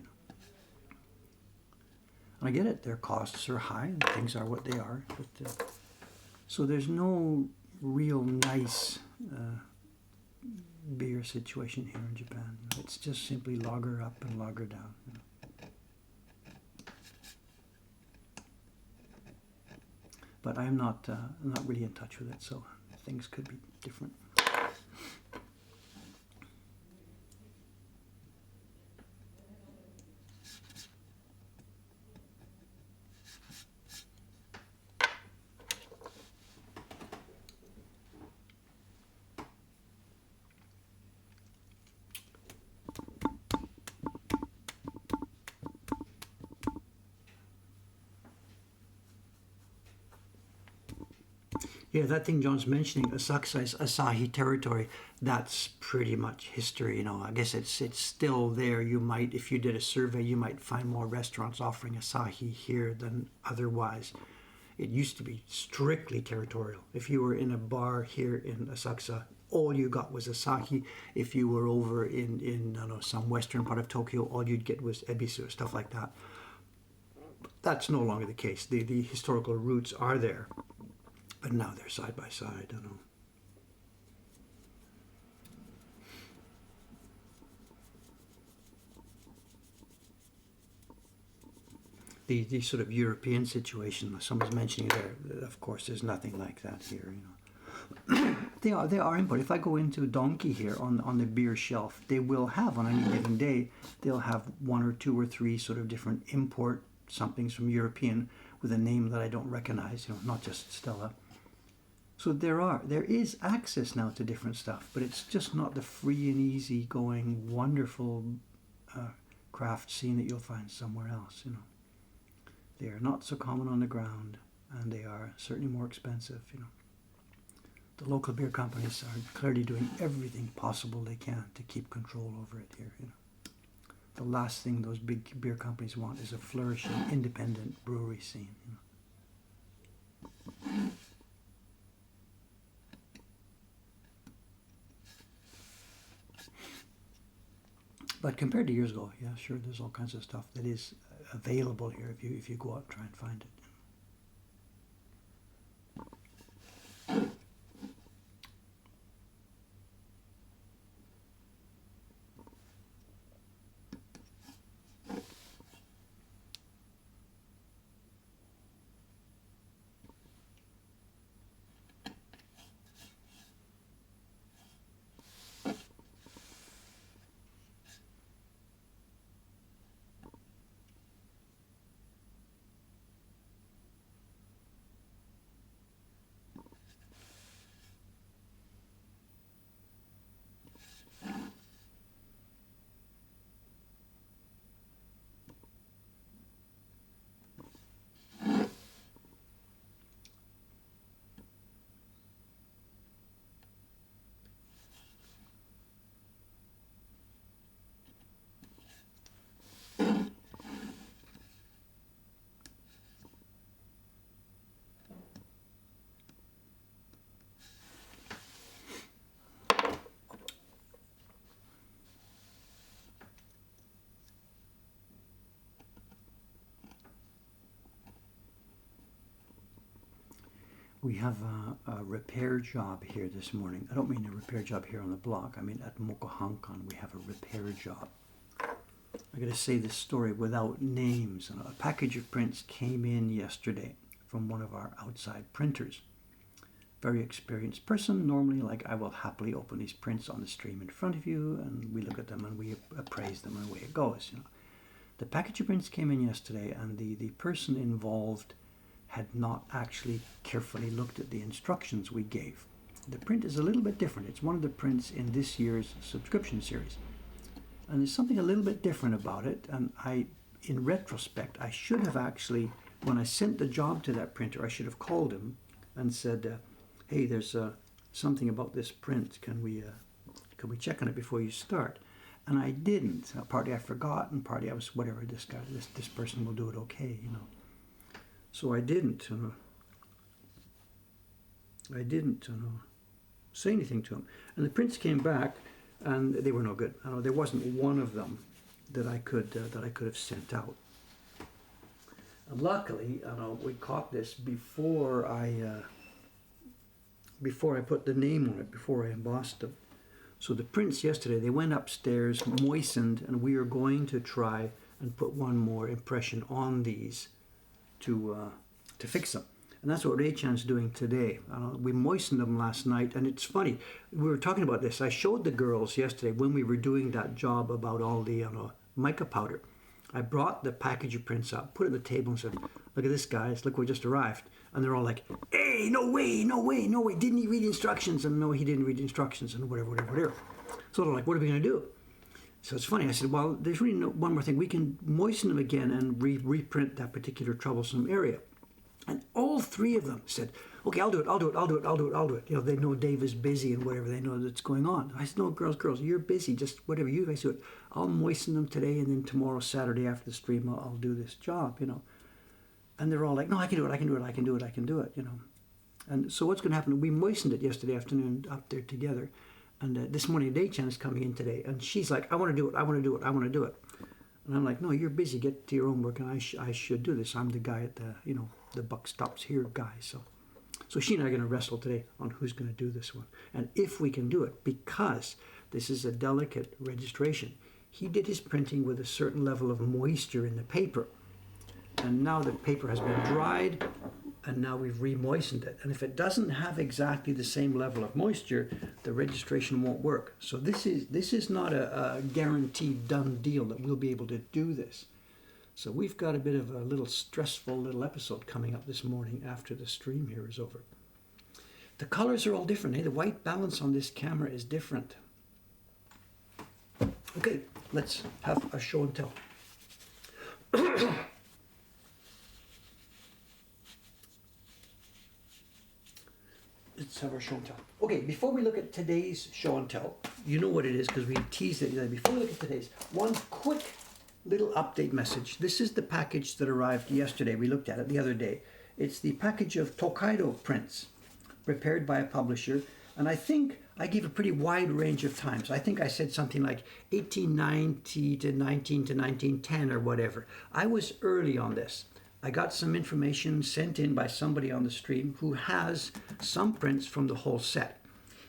And I get it; their costs are high, and things are what they are. But so there's no real nice beer situation here in Japan. It's just simply lager up and lager down. But I'm not really in touch with it, so things could be different. Yeah, that thing John's mentioning, Asakusa is Asahi territory. That's pretty much history. I guess it's still there. You might, if you did a survey, you might find more restaurants offering Asahi here than otherwise. It used to be strictly territorial. If you were in a bar here in Asakusa, all you got was asahi. If you were over in I don't know, some western part of Tokyo, all you'd get was ebisu, stuff like that. That's no longer the case. The historical roots are there, but now they're side by side. I don't know. The sort of European situation someone's mentioning there, of course, there's nothing like that here. They are import. If I go into Donkey here on the beer shelf, they will have on any given day, they'll have 1 or 2 or 3 sort of different import somethings from European with a name that I don't recognize, not just Stella. So there is access now to different stuff, but it's just not the free and easy going wonderful craft scene that you'll find somewhere else. They are not so common on the ground, and they are certainly more expensive. The local beer companies are clearly doing everything possible they can to keep control over it here. The last thing those big beer companies want is a flourishing independent brewery scene. But compared to years ago, yeah, sure, there's all kinds of stuff that is available here if you go out and try and find it. We have a repair job here this morning. I don't mean a repair job here on the block. I mean at Mokuhankan we have a repair job. I got to say this story without names. A package of prints came in yesterday from one of our outside printers. Very experienced person. Normally, I will happily open these prints on the stream in front of you, and we look at them and we appraise them, and away it goes. The package of prints came in yesterday, and the person involved had not actually carefully looked at the instructions we gave. The print is a little bit different. It's one of the prints in this year's subscription series. And there's something a little bit different about it. And in retrospect, I should have actually, when I sent the job to that printer, I should have called him and said, hey, there's something about this print. Can we check on it before you start? And I didn't. Partly I forgot, and partly I was, whatever, this person will do it okay, So I didn't say anything to him. And the prints came back, and they were no good. There wasn't one of them that I could have sent out. And luckily, we caught this before I put the name on it, before I embossed them. So the prints yesterday, they went upstairs, moistened, and we are going to try and put one more impression on these to fix them. And that's what Ray-chan's doing today. We moistened them last night, and it's funny. We were talking about this. I showed the girls yesterday when we were doing that job about all the mica powder. I brought the package of prints up, put it on the table, and said, look at this, guys. Look, we just arrived. And they're all like, hey, no way. Didn't he read instructions? And no, he didn't read instructions, and whatever. So they're like, what are we going to do? So it's funny. I said, well, there's really one more thing. We can moisten them again and reprint that particular troublesome area. And all 3 of them said, okay, I'll do it. They know Dave is busy and whatever. They know that's going on. I said, no, girls, you're busy. Just whatever you guys do it. I'll moisten them today, and then tomorrow, Saturday after the stream, I'll do this job, And they're all like, no, I can do it. And so what's going to happen, we moistened it yesterday afternoon up there together. And this morning, Day-chan is coming in today. And she's like, I want to do it, I want to do it, I want to do it. And I'm like, no, you're busy, get to your own work. And I should do this. I'm the guy at the, the buck stops here guy. So she and I are going to wrestle today on who's going to do this one. And if we can do it, because this is a delicate registration. He did his printing with a certain level of moisture in the paper. And now the paper has been dried, and now we've re-moistened it. And if it doesn't have exactly the same level of moisture, the registration won't work. So this is not a guaranteed done deal that we'll be able to do this. So we've got a bit of a little stressful little episode coming up this morning after the stream here is over. The colors are all different. The white balance on this camera is different. Okay, let's have a show and tell. Let's have our show and tell. Okay, before we look at today's show and tell, you know what it is because we teased it. Before we look at today's, one quick little update message. This is the package that arrived yesterday. We looked at it the other day. It's the package of Tokaido prints prepared by a publisher. And I think I gave a pretty wide range of times. I think I said something like 1890 to 1910 or whatever. I was early on this. I got some information sent in by somebody on the stream who has some prints from the whole set.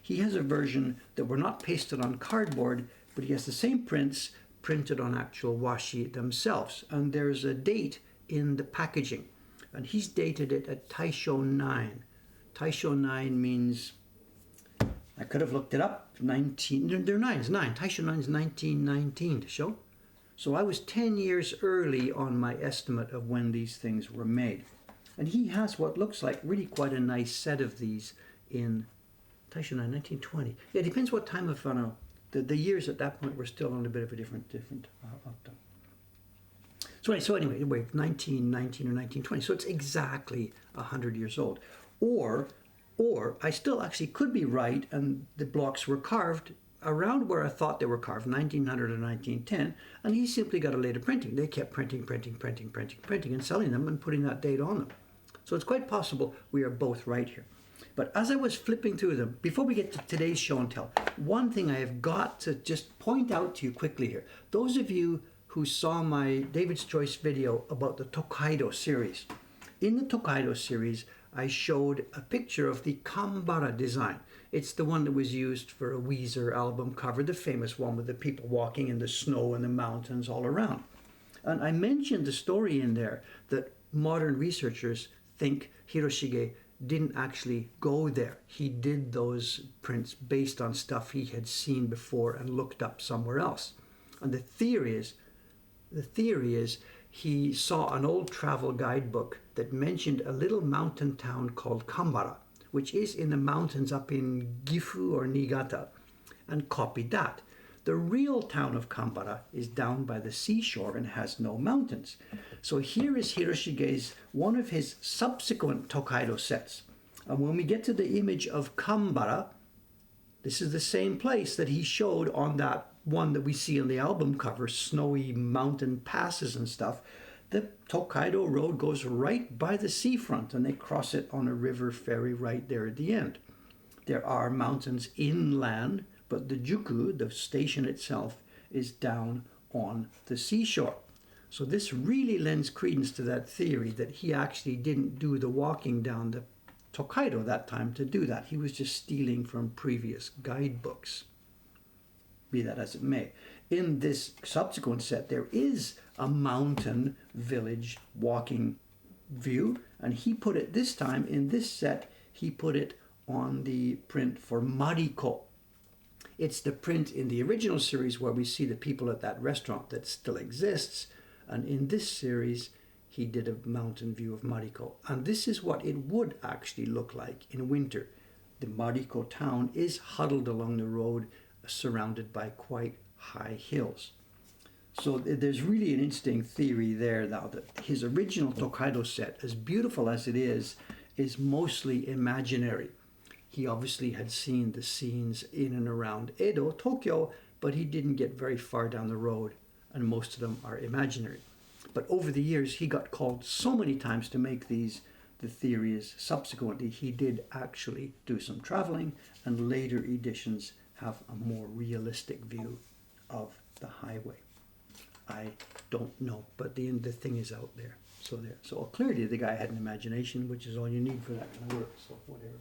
He has a version that were not pasted on cardboard, but he has the same prints printed on actual washi themselves. And there's a date in the packaging. And he's dated it at Taisho 9. Taisho 9 means, I could have looked it up, 19, they're 9, it's 9. Taisho 9 is 1919 to show. So I was 10 years early on my estimate of when these things were made. And he has what looks like really quite a nice set of these in Taisho 9, 1920. Yeah, it depends what time of, the years at that point were still on a bit of a different So anyway, 1919 or 1920. So it's exactly 100 years old. Or I still actually could be right, and the blocks were carved around where I thought they were carved, 1900 or 1910, and he simply got a later printing. They kept printing, and selling them and putting that date on them. So it's quite possible we are both right here. But as I was flipping through them, before we get to today's show and tell, one thing I have got to just point out to you quickly here. Those of you who saw my David's Choice video about the Tokaido series. In the Tokaido series, I showed a picture of the Kambara design. It's the one that was used for a Weezer album cover, the famous one with the people walking in the snow and the mountains all around. And I mentioned the story in there that modern researchers think Hiroshige didn't actually go there. He did those prints based on stuff he had seen before and looked up somewhere else. And the theory is he saw an old travel guidebook that mentioned a little mountain town called Kambara, which is in the mountains up in Gifu or Niigata, and copied that. The real town of Kambara is down by the seashore and has no mountains. So here is Hiroshige's, one of his subsequent Tokaido sets. And when we get to the image of Kambara, this is the same place that he showed on that one that we see on the album cover, snowy mountain passes and stuff. The Tokaido Road goes right by the seafront, and they cross it on a river ferry right there at the end. There are mountains inland, but the Juku, the station itself, is down on the seashore. So this really lends credence to that theory that he actually didn't do the walking down the Tokaido that time to do that. He was just stealing from previous guidebooks. Be that as it may. In this subsequent set, there is a mountain village walking view, and he put it this time in this set, he put it on the print for Mariko. It's the print in the original series where we see the people at that restaurant that still exists, and in this series he did a mountain view of Mariko. And this is what it would actually look like in winter. The Mariko town is huddled along the road, surrounded by quite high hills. So there's really an interesting theory there now that his original Tokaido set, as beautiful as it is mostly imaginary. He obviously had seen the scenes in and around Edo, Tokyo, but he didn't get very far down the road, and most of them are imaginary. But over the years, he got called so many times to make these the theory is subsequently he did actually do some traveling, and later editions have a more realistic view of the highway. I don't know, but the thing is out there. So clearly the guy had an imagination, which is all you need for that kind of work. So whatever.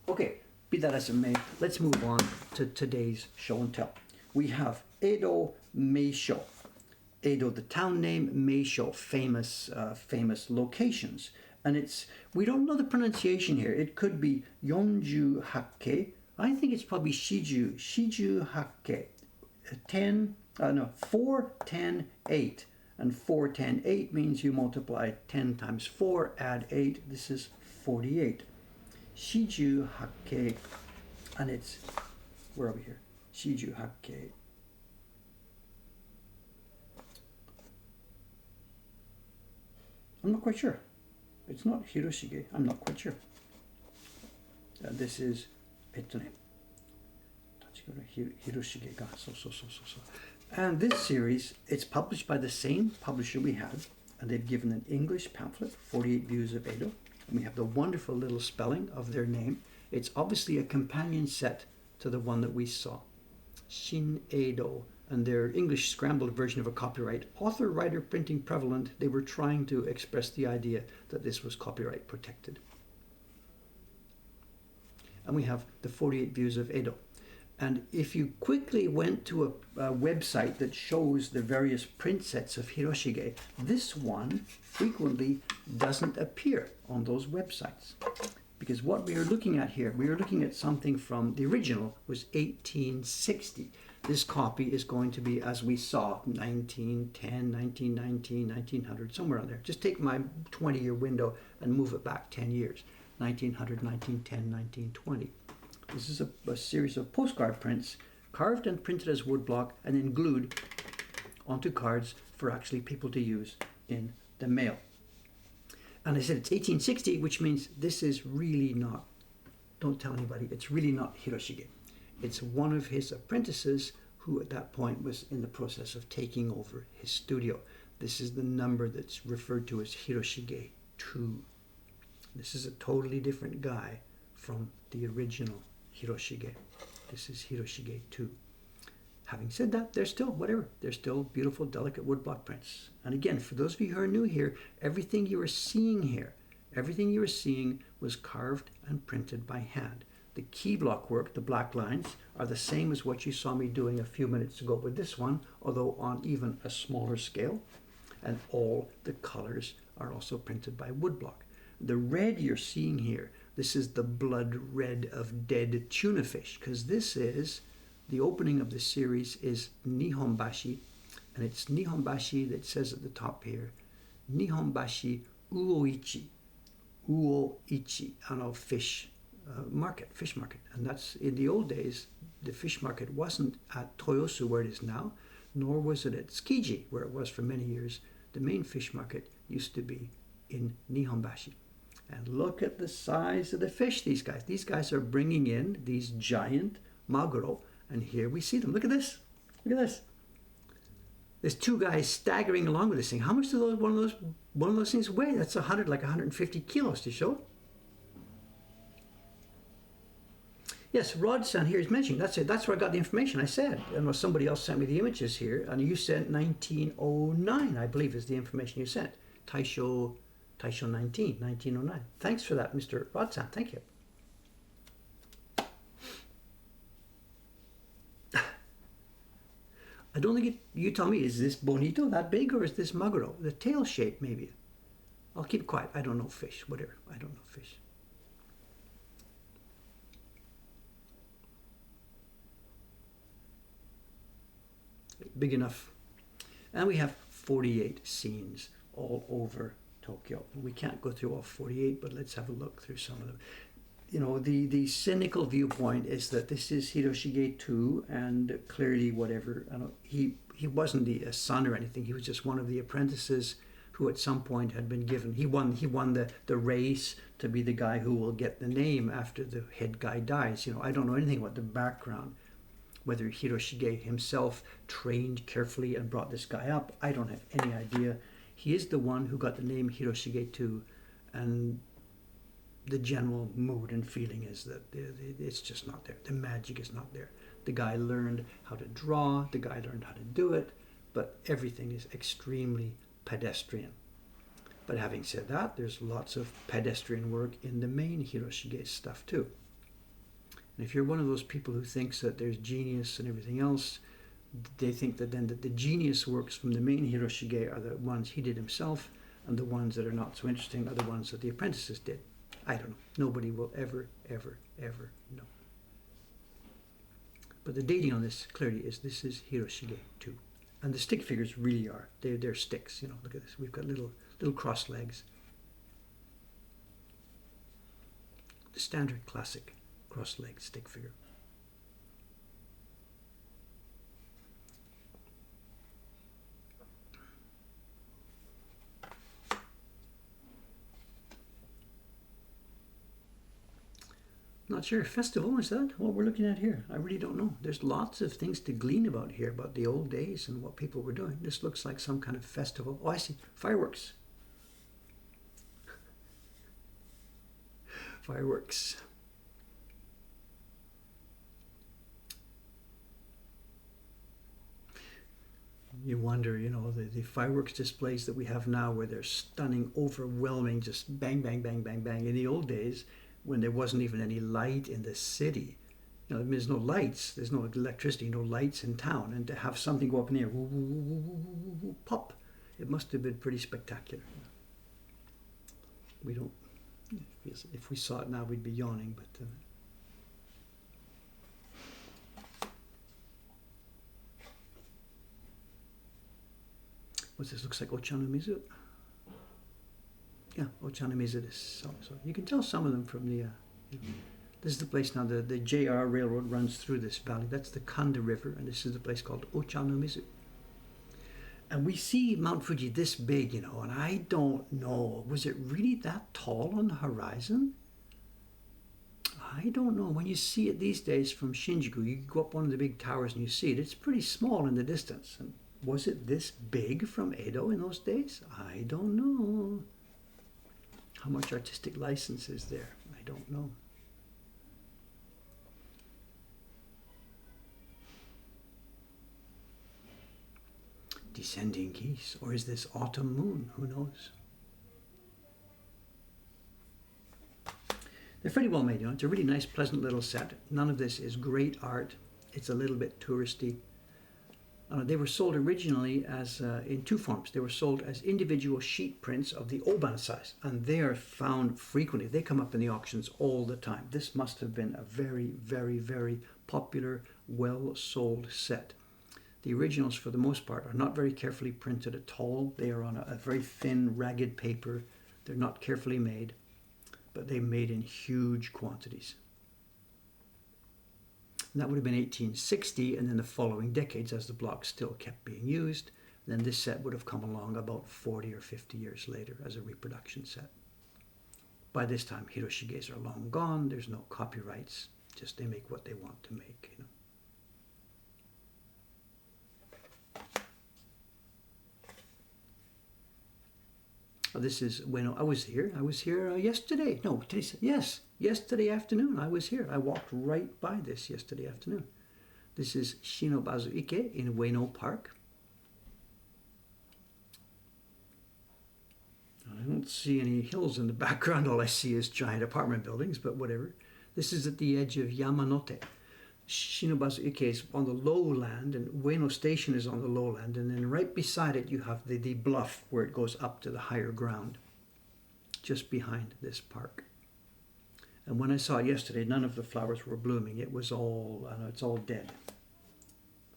Okay, be that as it may, let's move on to today's show and tell. We have Edo Meisho. Edo, the town name, Meisho, famous locations. And we don't know the pronunciation here. It could be Yonju Hakke. I think it's probably Shiju Hakke. 4, 10, 8. And 4, 10, 8 means you multiply 10 times 4, add 8. This is 48. Shiju Hakke. And it's, where are we here? Shiju Hakke. I'm not quite sure. It's not Hiroshige. I'm not quite sure. This is, Hiroshige ga. So. And this series, it's published by the same publisher we had, and they've given an English pamphlet, 48 Views of Edo, and we have the wonderful little spelling of their name. It's obviously a companion set to the one that we saw, Shin Edo, and their English scrambled version of a copyright. Author, writer, printing prevalent, they were trying to express the idea that this was copyright protected. And we have the 48 Views of Edo. And if you quickly went to a website that shows the various print sets of Hiroshige, this one frequently doesn't appear on those websites. Because what we are looking at here, we are looking at something from, the original was 1860. This copy is going to be, as we saw, 1910, 1919, 1900, somewhere on there. Just take my 20-year window and move it back 10 years. 1900, 1910, 1920. This is a series of postcard prints carved and printed as woodblock and then glued onto cards for actually people to use in the mail. And I said it's 1860, which means this is really not, don't tell anybody, it's really not Hiroshige. It's one of his apprentices who at that point was in the process of taking over his studio. This is the number that's referred to as Hiroshige 2. This is a totally different guy from the original Hiroshige. This is Hiroshige 2. Having said that, they're still whatever. They're still beautiful, delicate woodblock prints. And again, for those of you who are new here, everything you are seeing here, everything you are seeing was carved and printed by hand. The key block work, the black lines, are the same as what you saw me doing a few minutes ago with this one, although on even a smaller scale. And all the colors are also printed by woodblock. The red you're seeing here, this is the blood red of dead tuna fish, because this is, the opening of the series is Nihonbashi, and it's Nihonbashi that says at the top here, Nihonbashi Uoichi, fish market. And that's, in the old days, the fish market wasn't at Toyosu where it is now, nor was it at Tsukiji where it was for many years. The main fish market used to be in Nihonbashi. And look at the size of the fish, these guys. These guys are bringing in these giant maguro, and here we see them. Look at this. Look at this. There's two guys staggering along with this thing. How much does one of those things weigh? That's 150 kilos to show. Yes, Rod-san here is mentioning. That's it. That's where I got the information. I said, and somebody else sent me the images here, and you sent 1909, I believe, is the information you sent. Taisho 1909. Thanks for that, Mr. Rod-san. Thank you. I don't think you tell me, is this bonito that big, or is this maguro? The tail shape, maybe. I'll keep quiet. I don't know fish. Whatever. I don't know fish. Big enough. And we have 48 scenes all over Tokyo. We can't go through all 48, but let's have a look through some of them. You know, the cynical viewpoint is that this is Hiroshige 2, and clearly whatever, I don't, he wasn't a son or anything. He was just one of the apprentices who at some point had been given, he won the race to be the guy who will get the name after the head guy dies. You know, I don't know anything about the background, whether Hiroshige himself trained carefully and brought this guy up. I don't have any idea. He is the one who got the name Hiroshige 2, and the general mood and feeling is that it's just not there. The magic is not there. The guy learned how to draw, the guy learned how to do it, but everything is extremely pedestrian. But having said that, there's lots of pedestrian work in the main Hiroshige stuff too. And if you're one of those people who thinks that there's genius and everything else, they think that then that the genius works from the main Hiroshige are the ones he did himself, and the ones that are not so interesting are the ones that the apprentices did. I don't know. Nobody will ever, ever, ever know. But the dating on this clearly is this is Hiroshige 2. And the stick figures really are. They're sticks. You know, look at this. We've got little cross legs. The standard classic cross-legged stick figure. Not sure. Festival, is that what we're looking at here? I really don't know. There's lots of things to glean about here, about the old days and what people were doing. This looks like some kind of festival. Oh, I see. Fireworks. Fireworks. You wonder, you know, the fireworks displays that we have now where they're stunning, overwhelming, just bang, bang, bang, bang, bang. In the old days, when there wasn't even any light in the city, you know, there's no lights, there's no electricity, no lights in town, and to have something go up in the air, woo, woo, woo, woo, woo, woo, pop, it must have been pretty spectacular. We don't, if we saw it now, we'd be yawning, but... What's this? Looks like Ochanomizu. Yeah, Ochanomizu is so you can tell some of them from the. You know, this is the place now. The JR railroad runs through this valley. That's the Kanda River, and this is the place called Ochanomizu. And we see Mount Fuji this big, you know, and I don't know. Was it really that tall on the horizon? I don't know. When you see it these days from Shinjuku, you go up one of the big towers and you see it. It's pretty small in the distance. And was it this big from Edo in those days? I don't know. How much artistic license is there? I don't know. Descending geese, or is this autumn moon? Who knows? They're pretty well made, you know. It's a really nice, pleasant little set. None of this is great art. It's a little bit touristy. They were sold originally as in two forms. They were sold as individual sheet prints of the Oban size, and they are found frequently. They come up in the auctions all the time. This must have been a very, very, very popular, well-sold set. The originals, for the most part, are not very carefully printed at all. They are on a very thin, ragged paper. They're not carefully made, but they're made in huge quantities. And that would have been 1860, and then the following decades, as the blocks still kept being used, then this set would have come along about 40 or 50 years later as a reproduction set. By this time, Hiroshiges are long gone. There's no copyrights. Just they make what they want to make, you know. This is when I was here. I was here yesterday. No, yes, yesterday afternoon I was here. I walked right by this yesterday afternoon. This is Shinobazu-ike in Ueno Park. I don't see any hills in the background. All I see is giant apartment buildings, but whatever. This is at the edge of Yamanote. Shinobazu-ike is on the lowland, and Ueno Station is on the lowland, and then right beside it you have the bluff where it goes up to the higher ground, just behind this park. And when I saw it yesterday, none of the flowers were blooming. It was all, it's all dead.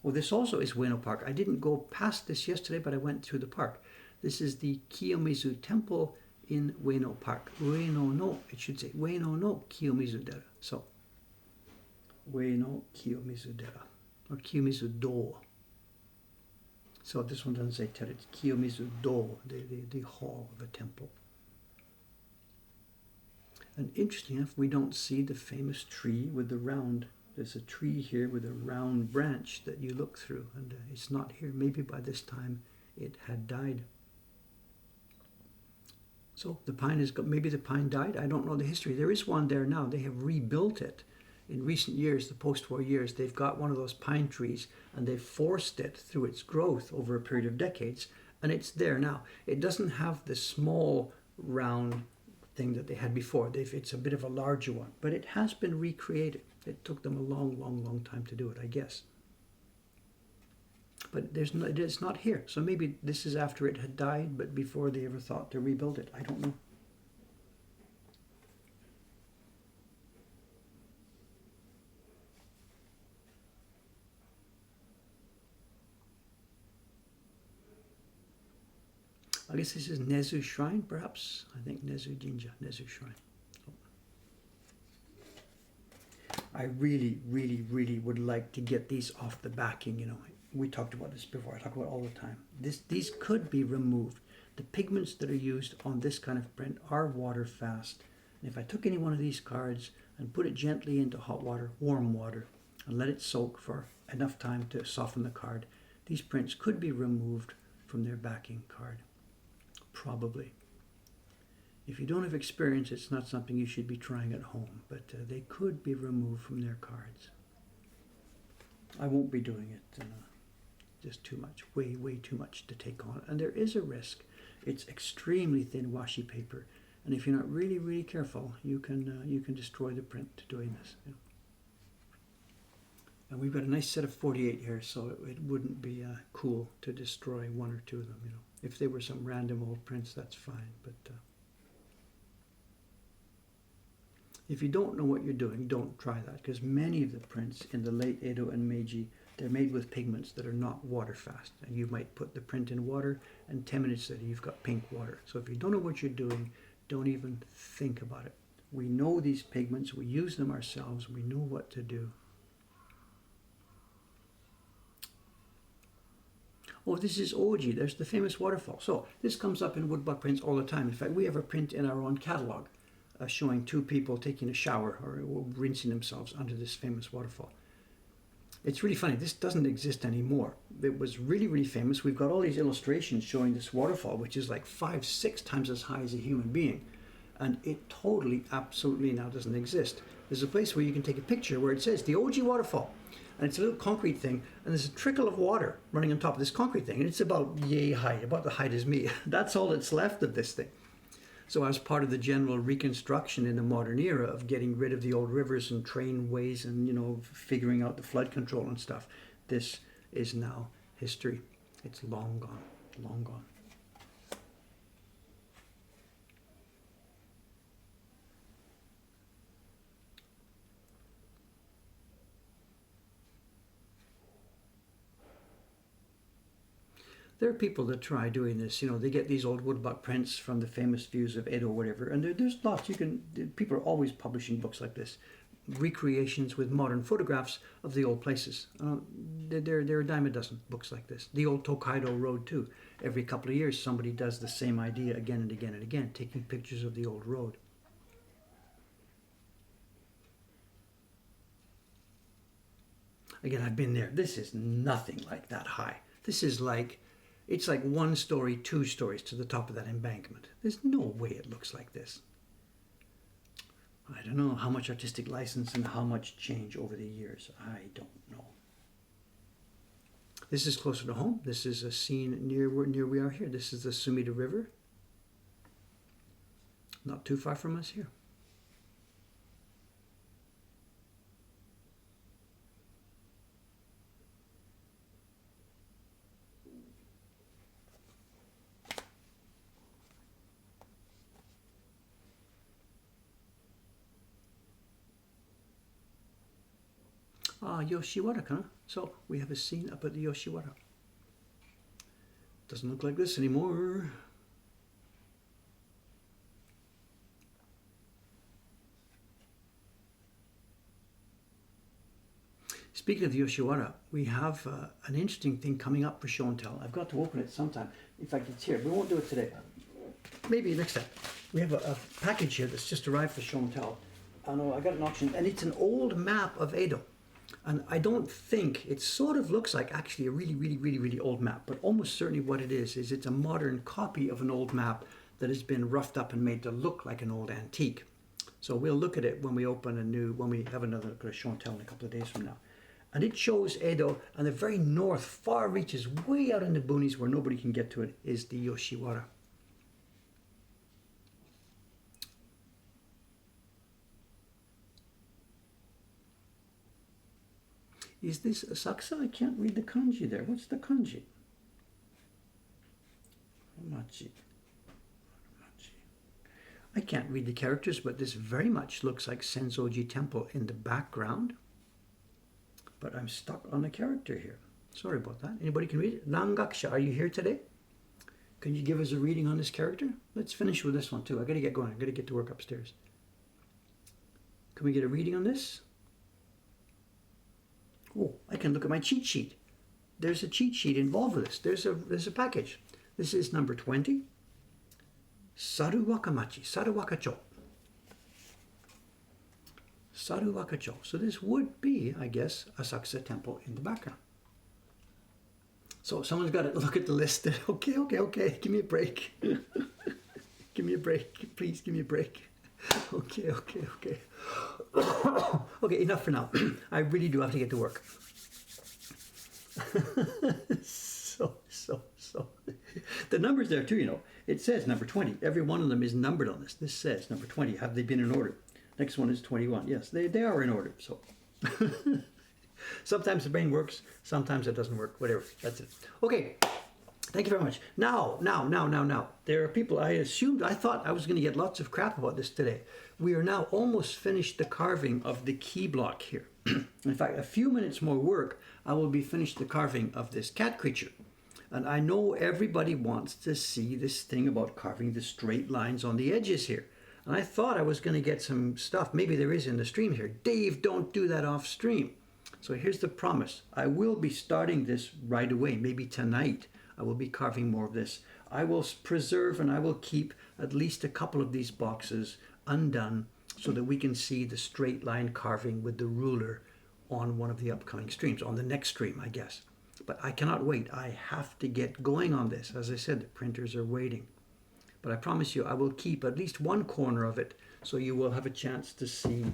Well, this also is Ueno Park. I didn't go past this yesterday, but I went through the park. This is the Kiyomizu Temple in Ueno Park. Ueno no, it should say Ueno no Kiyomizu-dera. So, Ueno Kiyomizu-dera, or Kiyomizu-do. So this one doesn't say tera, it's Kiyomizu-do, the hall of a temple. And interesting enough, we don't see the famous tree with the round. There's a tree here with a round branch that you look through, and it's not here. Maybe by this time it had died. So the pine has got, maybe the pine died. I don't know the history. There is one there now. They have rebuilt it. In recent years, the post-war years, they've got one of those pine trees and they've forced it through its growth over a period of decades, and it's there now. It doesn't have the small round thing that they had before. It's a bit of a larger one, but it has been recreated. It took them a long, long, long time to do it, I guess. But it's not here. So maybe this is after it had died, but before they ever thought to rebuild it. I don't know. I guess this is Nezu Shrine, perhaps. I think Nezu Jinja, Nezu Shrine. I really, really, really would like to get these off the backing, you know. We talked about this before. I talk about it all the time. These could be removed. The pigments that are used on this kind of print are water fast. And if I took any one of these cards and put it gently into hot water, warm water, and let it soak for enough time to soften the card, these prints could be removed from their backing card. Probably. If you don't have experience, it's not something you should be trying at home, but they could be removed from their cards. I won't be doing it. Just too much, way, way too much to take on. And there is a risk. It's extremely thin washi paper, and if you're not really, really careful, you can destroy the print doing this. You know. And we've got a nice set of 48 here, so it wouldn't be cool to destroy one or two of them. You know, if they were some random old prints, that's fine. But if you don't know what you're doing, don't try that, because many of the prints in the late Edo and Meiji, they're made with pigments that are not water fast. And you might put the print in water, and 10 minutes later you've got pink water. So if you don't know what you're doing, don't even think about it. We know these pigments, we use them ourselves, we know what to do. Oh, this is Oji, there's the famous waterfall. So this comes up in woodblock prints all the time. In fact, we have a print in our own catalog showing two people taking a shower or rinsing themselves under this famous waterfall. It's really funny, this doesn't exist anymore. It was really, really famous. We've got all these illustrations showing this waterfall, which is like 5-6 times as high as a human being. And it totally, absolutely now doesn't exist. There's a place where you can take a picture where it says the Oji waterfall. And it's a little concrete thing, and there's a trickle of water running on top of this concrete thing, and it's about yay height, about the height as me. That's all that's left of this thing. So as part of the general reconstruction in the modern era of getting rid of the old rivers and trainways and, you know, figuring out the flood control and stuff, this is now history. It's long gone, long gone. There are people that try doing this. You know, they get these old woodblock prints from the famous views of Edo or whatever, and there's lots. People are always publishing books like this, recreations with modern photographs of the old places. There are a dime a dozen books like this. The old Tokaido Road too. Every couple of years, somebody does the same idea again and again and again, taking pictures of the old road. Again, I've been there. This is nothing like that high. This is like, it's like 1 story, 2 stories to the top of that embankment. There's no way it looks like this. I don't know how much artistic license and how much change over the years. I don't know. This is closer to home. This is a scene near we are here. This is the Sumida River. Not too far from us here. Yoshiwara, huh? So we have a scene up at the Yoshiwara. Doesn't look like this anymore. Speaking of the Yoshiwara, we have an interesting thing coming up for show and tell. I've got to open it sometime. In fact, it's here. We won't do it today. Maybe next time. We have a package here that's just arrived for show and tell. I know, I got an auction, and it's an old map of Edo. And I don't think, it sort of looks like actually a really, really, really, really old map, but almost certainly what it is it's a modern copy of an old map that has been roughed up and made to look like an old antique. So we'll look at it when we have another look at a show and tell in a couple of days from now. And it shows Edo, and the very north, far reaches way out in the boonies where nobody can get to it, is the Yoshiwara. Is this Asakusa? I can't read the kanji there. What's the kanji? Machi. I can't read the characters, but this very much looks like Senzoji Temple in the background. But I'm stuck on a character here. Sorry about that. Anybody can read it? Rangaksha, are you here today? Can you give us a reading on this character? Let's finish with this one too. I gotta get going. I gotta get to work upstairs. Can we get a reading on this? Oh, I can look at my cheat sheet. There's a cheat sheet involved with this. There's a package. This is number 20. Saruwakamachi, Saruwakacho. Saruwakacho. So this would be, I guess, Asakusa Temple in the background. So someone's got to look at the list. Okay. Give me a break. Give me a break. Please give me a break. Okay. Okay, enough for now. I really do have to get to work. So. The numbers there too, you know. It says number 20. Every one of them is numbered on this. This says number 20. Have they been in order? Next one is 21. Yes, they are in order. So sometimes the brain works, sometimes it doesn't work. Whatever. That's it. Okay. Thank you very much. Now. There are people, I thought I was going to get lots of crap about this today. We are now almost finished the carving of the key block here. In fact, a few minutes more work, I will be finished the carving of this cat creature. And I know everybody wants to see this thing about carving the straight lines on the edges here. And I thought I was going to get some stuff. Maybe there is in the stream here. Dave, don't do that off stream. So here's the promise. I will be starting this right away. Maybe tonight I will be carving more of this. I will preserve and I will keep at least a couple of these boxes undone so that we can see the straight line carving with the ruler on one of the upcoming streams, on the next stream, I guess. But I cannot wait. I have to get going on this. As I said, the printers are waiting. But I promise you, I will keep at least one corner of it so you will have a chance to see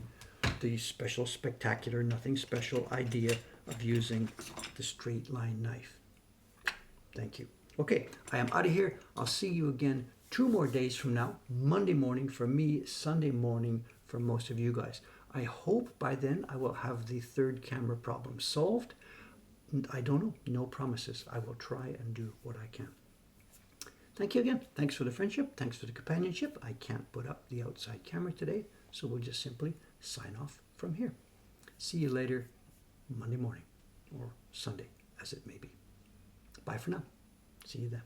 the special, spectacular, nothing special idea of using the straight line knife. Thank you. Okay, I am out of here. I'll see you again 2 more days from now. Monday morning for me, Sunday morning for most of you guys. I hope by then I will have the third camera problem solved. I don't know. No promises. I will try and do what I can. Thank you again. Thanks for the friendship. Thanks for the companionship. I can't put up the outside camera today, so we'll just simply sign off from here. See you later Monday morning or Sunday, as it may be. Bye for now. See you then.